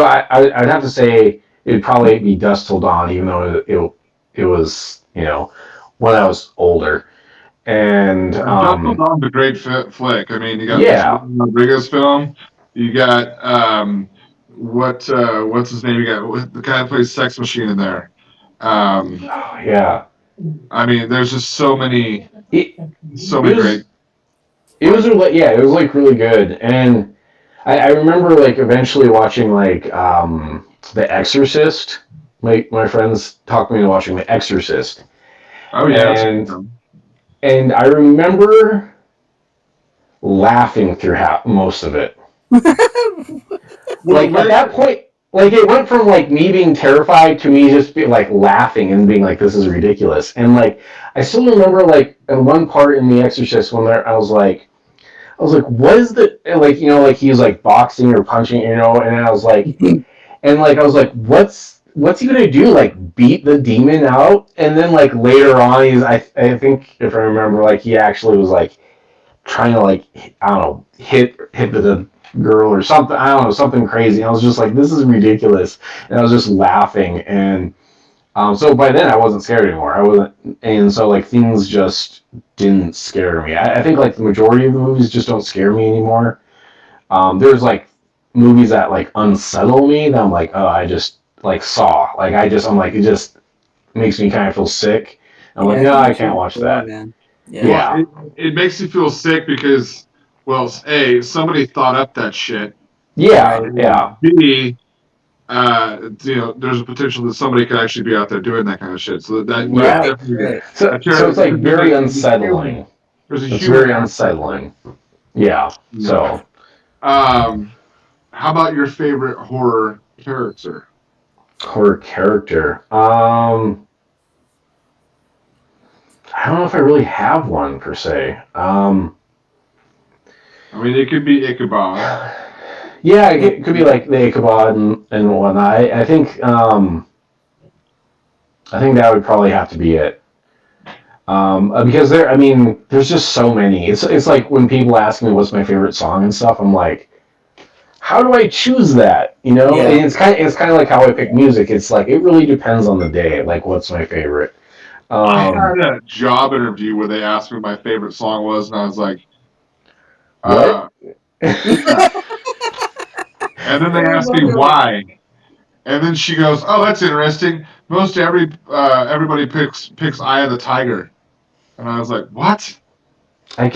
I'd have to say it'd probably be Dusk Till Dawn, even though it was, you know, when I was older. And Dusk Till Dawn's a great flick. I mean, you got Rodriguez film. You got what's his name? You got the guy who plays Sex Machine in there. Yeah. I mean, there's just so many great. It was like, yeah, it was like really good, and I remember like eventually watching like The Exorcist. My friends talked me into watching The Exorcist. Oh yeah. And I remember laughing through most of it. Like at that point, like it went from like me being terrified to me just being like laughing and being like, "This is ridiculous." And like I still remember like in one part in The Exorcist when I was like, "What is the like?" Like he was like boxing or punching, and I was like, what's he gonna do? Like beat the demon out? And then like later on, I think if I remember, like he actually was like trying to like I don't know hit the girl or something. I don't know, something crazy. I was just like, this is ridiculous, and I was just laughing. And so by then I wasn't scared anymore. I wasn't, and so like things just didn't scare me. I think like the majority of the movies just don't scare me anymore. There's like movies that like unsettle me that I'm like, oh, I just like Saw. Like I'm like, it just makes me kind of feel sick. I'm like, no, I can't watch that. Man. Yeah. Well, it makes you feel sick because, well, A, somebody thought up that shit. Yeah, yeah. B, there's a potential that somebody could actually be out there doing that kind of shit. So that's definitely right. So it's like very unsettling. It's very unsettling. Yeah. So, how about your favorite horror character? Horror character. I don't know if I really have one per se. I mean, it could be Ichabod. Yeah, it could be like the Ichabod and whatnot. I think that would probably have to be it. Because there's just so many. It's like when people ask me what's my favorite song and stuff, I'm like, how do I choose that? And it's kind of like how I pick music. It's like it really depends on the day. Like, what's my favorite? I had a job interview where they asked me what my favorite song was, and I was like, what? And then they asked me why. And then she goes, "Oh, that's interesting. Everybody picks Eye of the Tiger." And I was like, "What?" I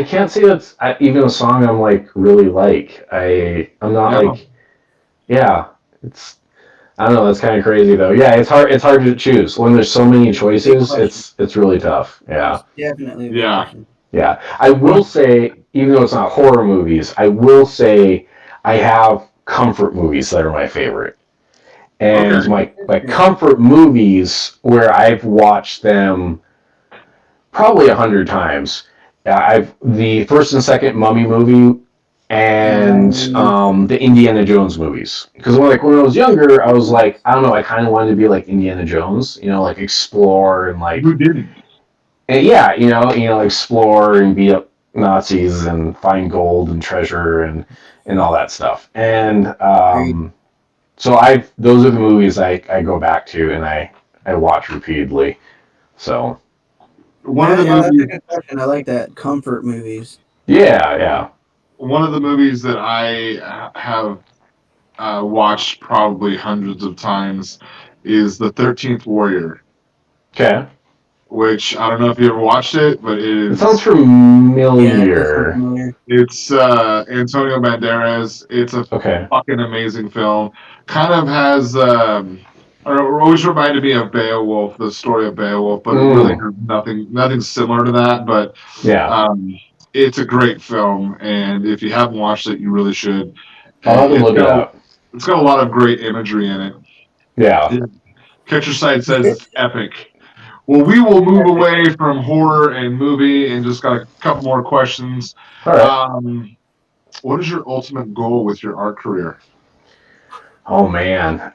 can't say that's even a song I'm like really like. I'm not like, yeah. I don't know. That's kind of crazy though. Yeah, it's hard to choose when there's so many choices. It's really tough. Yeah. Definitely. Yeah. Yeah. I will say, even though it's not horror movies, I will say I have comfort movies that are my favorite. And my comfort movies where I've watched them probably 100 times. The first and second Mummy movie and the Indiana Jones movies. Because when I was younger, I was like, I don't know, I kind of wanted to be like Indiana Jones, like explore and like. Who didn't? And yeah, explore and beat up Nazis and find gold and treasure and all that stuff. And so those are the movies I go back to and I watch repeatedly. So one of the movies. That's a good question. I like that. Comfort movies. Yeah. One of the movies that I have watched probably hundreds of times is The 13th Warrior. Okay. Which I don't know if you ever watched it, but it sounds familiar. It's Antonio Banderas. It's a fucking amazing film. Kind of has always reminded me of Beowulf, the story of Beowulf, but really nothing similar to that. But it's a great film, and if you haven't watched it, you really should. I'll have to look it up. It's got a lot of great imagery in it. Yeah. Catcher Side says it's epic. Well, we will move away from horror and movie and just got a couple more questions. All right. What is your ultimate goal with your art career? Oh, man.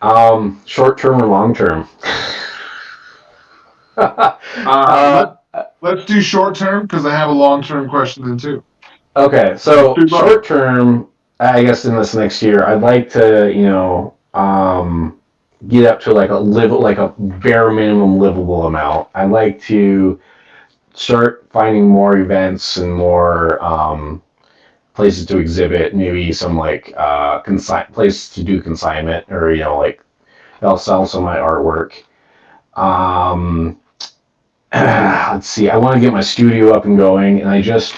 Short term or long term? Let's do short term because I have a long term question then too. Okay, so short term, I guess in this next year, I'd like to, get up to like a bare minimum livable amount. I'd like to start finding more events and more places to exhibit, maybe some like places to do consignment, or I'll sell some of my artwork. Let's see, I want to get my studio up and going, and I just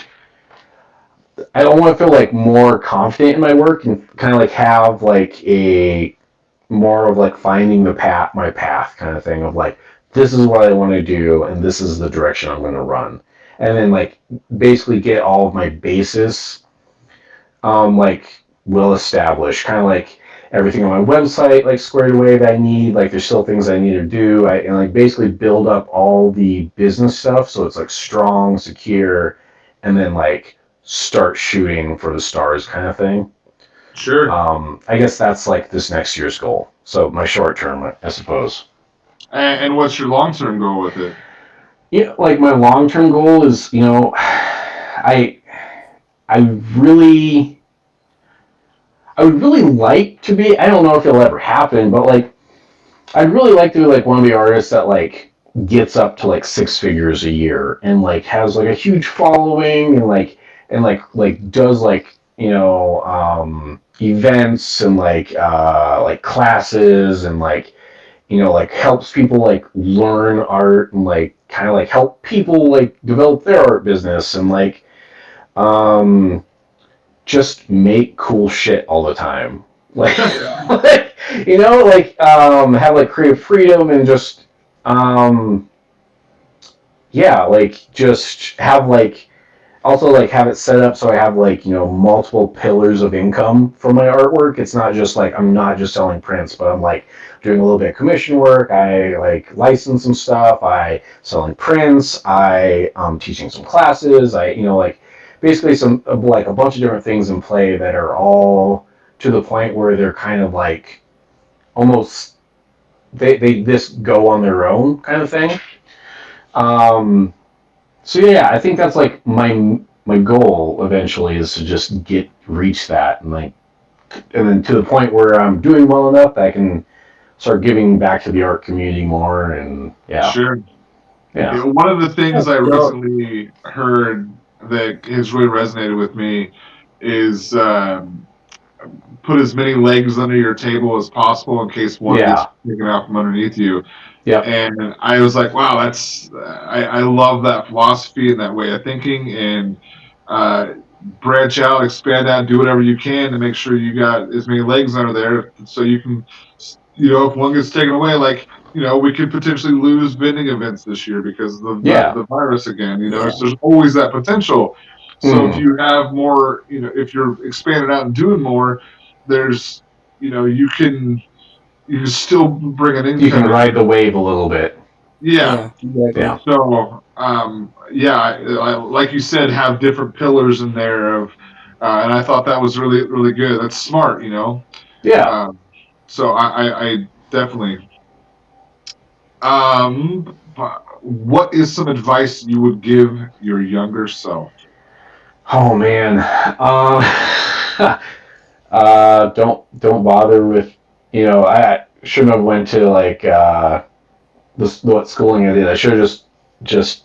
I don't want to feel like more confident in my work and kind of like have like a more of like finding my path kind of thing of like, this is what I want to do and this is the direction I'm going to run. And then like basically get all of my bases like well established, kind of like everything on my website like squared away that I need. Like there's still things I need to do. And like basically build up all the business stuff so it's like strong, secure, and then like start shooting for the stars kind of thing. Sure. I guess that's like this next year's goal. So my short term, I suppose. And what's your long-term goal with it? Yeah, like my long-term goal is, I really, I would really like to be. I don't know if it'll ever happen, but like, I'd really like to be like one of the artists that like gets up to like 6 figures a year and like has like a huge following and like does like events and like classes and like like helps people like learn art and like kind of like help people like develop their art business and like just make cool shit all the time. Like, have like creative freedom and just like just have like also like have it set up so I have like multiple pillars of income for my artwork. It's not just like I'm not just selling prints, but I'm like doing a little bit of commission work. I like license some stuff. I selling prints. I teaching some classes. I like basically some like a bunch of different things in play that are all to the point where they're kind of like almost they just go on their own kind of thing. So yeah, I think that's like my goal eventually is to just reach that and then to the point where I'm doing well enough that I can start giving back to the art community more and yeah. Sure. Yeah. One of the things I recently heard that has really resonated with me is put as many legs under your table as possible in case one gets taken out from underneath you. Yeah. And I was like, wow, that's I love that philosophy and that way of thinking, and branch out, expand out, do whatever you can to make sure you got as many legs under there so you can, if one gets taken away, like, we could potentially lose vending events this year because of the virus again. So there's always that potential. So if you have more, if you're expanding out and doing more, there's, you can still bring an income. You can ride the wave a little bit. Yeah. Exactly. Yeah. So, I, like you said, have different pillars in there of, and I thought that was really, really good. That's smart, Yeah. So I definitely. What is some advice you would give your younger self? Oh man. Don't bother with, I shouldn't have went to like what schooling I did. I should have just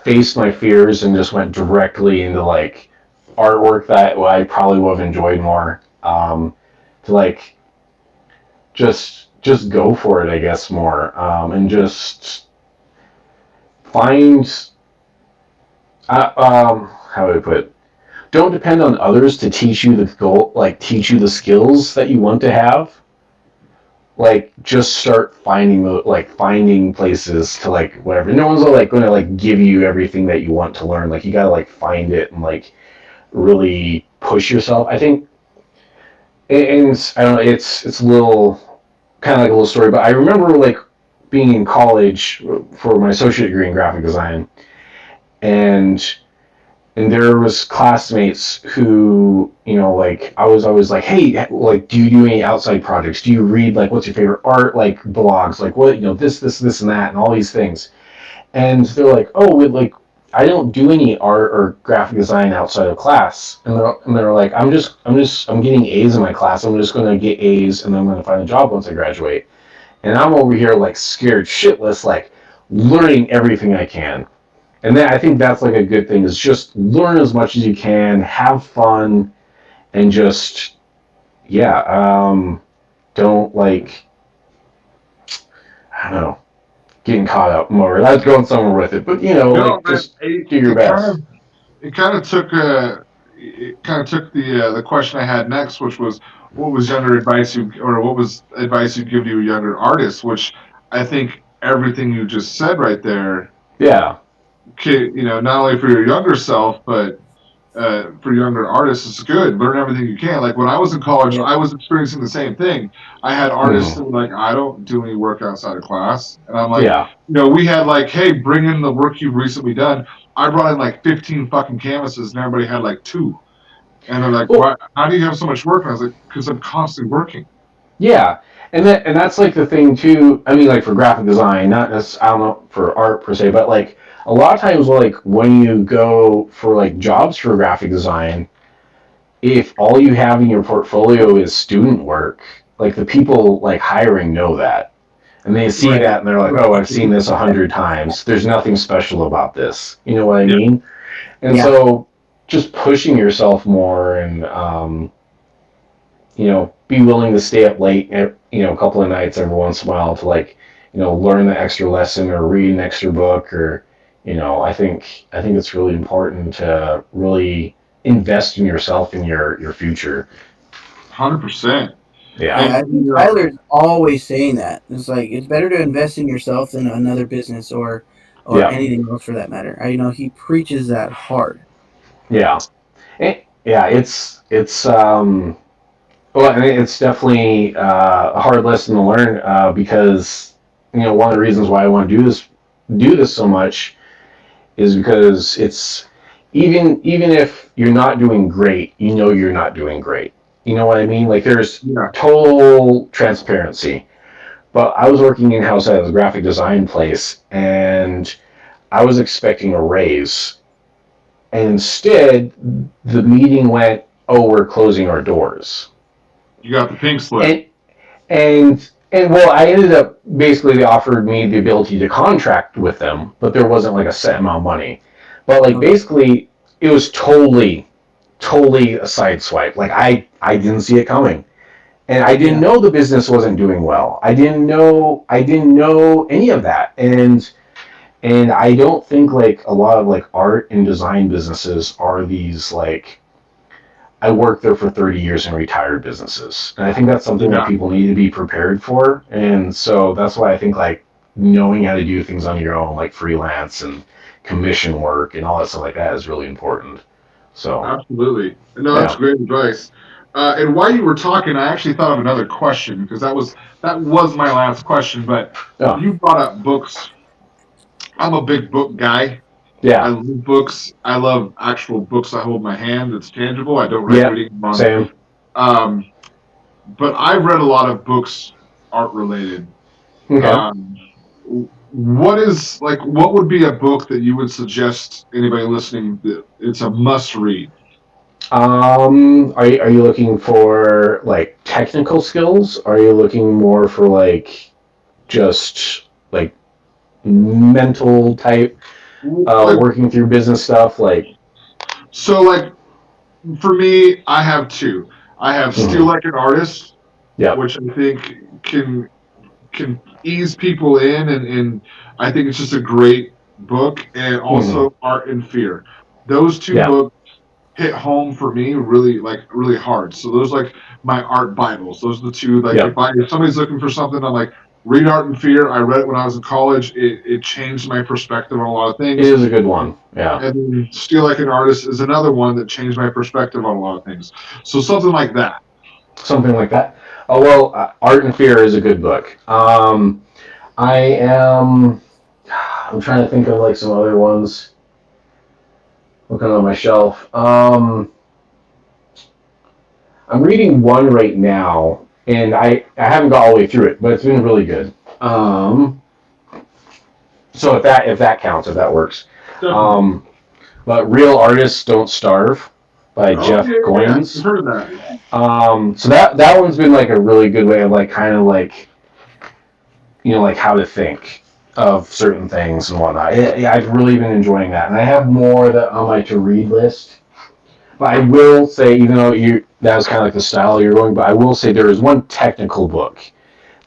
faced my fears and just went directly into like artwork that I probably would have enjoyed more. To like just go for it, I guess, more, and just find how do I put it? Don't depend on others to teach you teach you the skills that you want to have. Like, just start finding places to like whatever. No one's like going to like give you everything that you want to learn. Like, you gotta like find it and like really push yourself. I think, and I don't know. It's a little kind of like a little story, but I remember like being in college for my associate degree in graphic design, and there was classmates who, like, I was always like, hey, like, do you do any outside projects? Do you read, like, what's your favorite art, like, blogs? Like, what, this, and that, and all these things. And they're like, oh, I don't do any art or graphic design outside of class. And they're like, I'm getting A's in my class. I'm just going to get A's, and then I'm going to find a job once I graduate. And I'm over here, like, scared shitless, like, learning everything I can. And then I think that's like a good thing, is just learn as much as you can, have fun, and just, don't like, I don't know, getting caught up more. That's going somewhere with it, but just do your best. It kind of took a, it kind of took the question I had next, which was what was advice you'd give to a younger artist, which I think everything you just said right there, not only for your younger self, but for younger artists, it's good. Learn everything you can. Like when I was in college, I was experiencing the same thing. I had artists that were like, I don't do any work outside of class. And I'm like, we had like, hey, bring in the work you've recently done. I brought in like 15 fucking canvases and everybody had like 2. And they're like, why? How do you have so much work? And I was like, because I'm constantly working. Yeah. And that's like the thing too. I mean, like for graphic design, not necessarily, I don't know, for art per se, but like a lot of times, like when you go for like jobs for graphic design, if all you have in your portfolio is student work, like the people like hiring know that, and they see that and they're like, oh, I've seen this 100 times. There's nothing special about this. You know what I mean? And so just pushing yourself more and be willing to stay up late, a couple of nights every once in a while to like, learn the extra lesson or read an extra book or, I think it's really important to really invest in yourself and your future. 100%. Yeah. Tyler's always saying that. It's like it's better to invest in yourself than another business or anything else for that matter. He preaches that hard. Yeah. It's well, I mean, it's definitely a hard lesson to learn because one of the reasons why I want to do this so much is because it's even if you're not doing great, you're not doing great. You know what I mean? Like there's total transparency. But I was working in-house at a graphic design place, and I was expecting a raise. And instead, the meeting went, oh, we're closing our doors. You got the pink slip. And well, I ended up, basically they offered me the ability to contract with them, but there wasn't like a set amount of money. But like basically, it was totally a sideswipe. Like I didn't see it coming. And I didn't know the business wasn't doing well. I didn't know any of that. And I don't think like a lot of like art and design businesses are these like I worked there for 30 years and retired businesses. And I think that's something that people need to be prepared for. And so that's why I think like knowing how to do things on your own, like freelance and commission work and all that stuff like that is really important. So absolutely. No, that's great advice. And while you were talking, I actually thought of another question because that was my last question. But you brought up books. I'm a big book guy. Yeah. I love books. I love actual books I hold in my hand that's tangible. I don't read reading them on. Same. But I've read a lot of books art related. Okay. What would be a book that you would suggest anybody listening that it's a must read? Are you looking for like technical skills? Or are you looking more for like just like mental type working through business stuff? So like for me, I have 2. I have Steal Like an Artist, which I think can ease people in, and I think it's just a great book, and also Art and Fear. Those 2 books hit home for me really hard. So those like my art Bibles. Those are the 2 if somebody's looking for something, I'm like, read Art and Fear. I read it when I was in college. It changed my perspective on a lot of things. It is a good one. Yeah. And then Steal Like an Artist is another one that changed my perspective on a lot of things. So something like that. Something like that. Oh, well, Art and Fear is a good book. I'm trying to think of like some other ones. Looking on my shelf. I'm reading one right now, and I haven't got all the way through it, but it's been really good. So if that counts, if that works. But Real Artists Don't Starve by Jeff Goins. I've heard of that. So that one's been like a really good way of like kind of like like how to think of certain things and whatnot. I've really been enjoying that, and I have more that on my to read list. But I will say, even though that was kind of like the style you're going, but I will say there is one technical book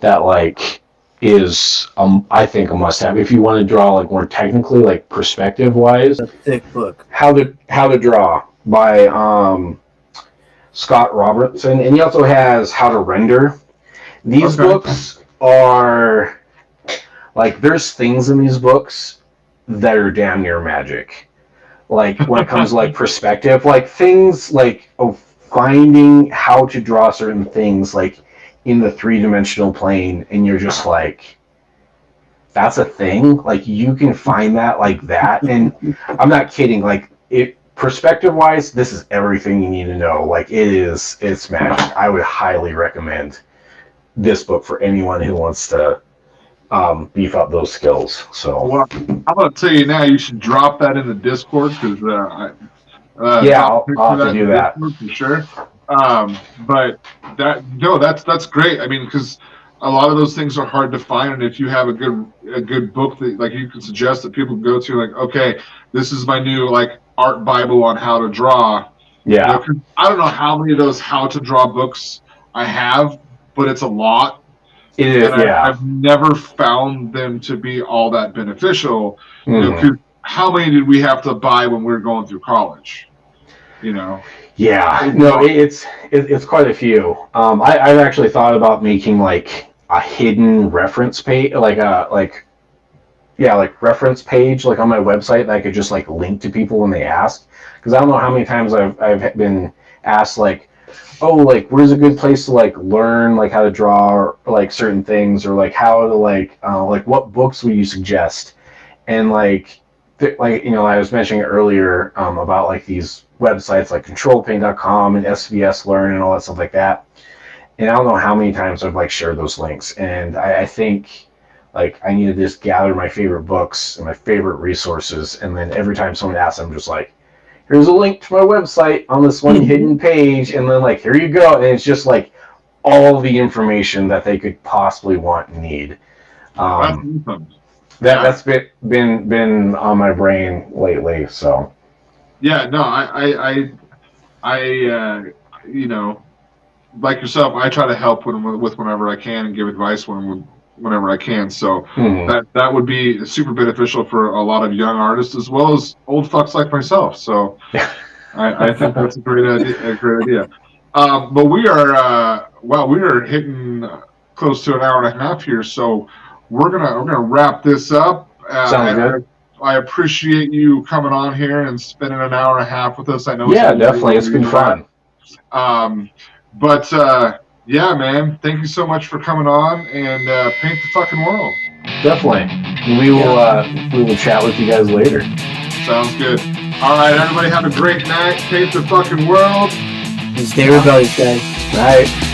that like is I think a must-have if you want to draw like more technically, like perspective-wise. A thick book. How to draw by Scott Robertson, and he also has How to Render. These books are like, there's things in these books that are damn near magic. Like when it comes to like perspective, like things like finding how to draw certain things like in the 3-dimensional plane, and you're just like, that's a thing. Like you can find that like that, and I'm not kidding. Like it perspective wise, this is everything you need to know. Like it's magic. I would highly recommend this book for anyone who wants to beef up those skills. So well, I'm gonna tell you now, you should drop that in the Discord, because I'll have to do that for sure. But that's great. I mean, because a lot of those things are hard to find, and if you have a good book that like you can suggest that people can go to, like, okay, this is my new like art Bible on how to draw. Yeah. You know, I don't know how many of those how to draw books I have, but it's a lot. It is, and yeah. I've never found them to be all that beneficial. Mm-hmm. You know, 'cause how many did we have to buy when we were going through college? You know. Yeah, no, it's quite a few. I've actually thought about making like a hidden reference page, like reference page, like on my website that I could just like link to people when they ask. Because I don't know how many times I've been asked like, oh, like where's a good place to like learn like how to draw or, like certain things, or like how to like what books would you suggest? And like you know, I was mentioning earlier about like these websites like controlpaint.com and SVS Learn and all that stuff like that. And I don't know how many times I've like shared those links. And I think like I need to just gather my favorite books and my favorite resources, and then every time someone asks, I'm just like, here's a link to my website on this one hidden page, and then like, here you go. And it's just like all the information that they could possibly want and need. That's been on my brain lately. So yeah, no, I you know, like yourself, I try to help with whenever I can and give advice whenever I can. So that would be super beneficial for a lot of young artists as well as old fucks like myself. So I think that's a great idea. But we are we are hitting close to an hour and a half here, so we're gonna wrap this up. Sounds good. I appreciate you coming on here and spending an hour and a half with us. I know. Yeah, definitely. It's been fun. But yeah, man, thank you so much for coming on and paint the fucking world. Definitely. We will chat with you guys later. Sounds good. All right, everybody, have a great night. Paint the fucking world. And stay rebellious, guys. All right.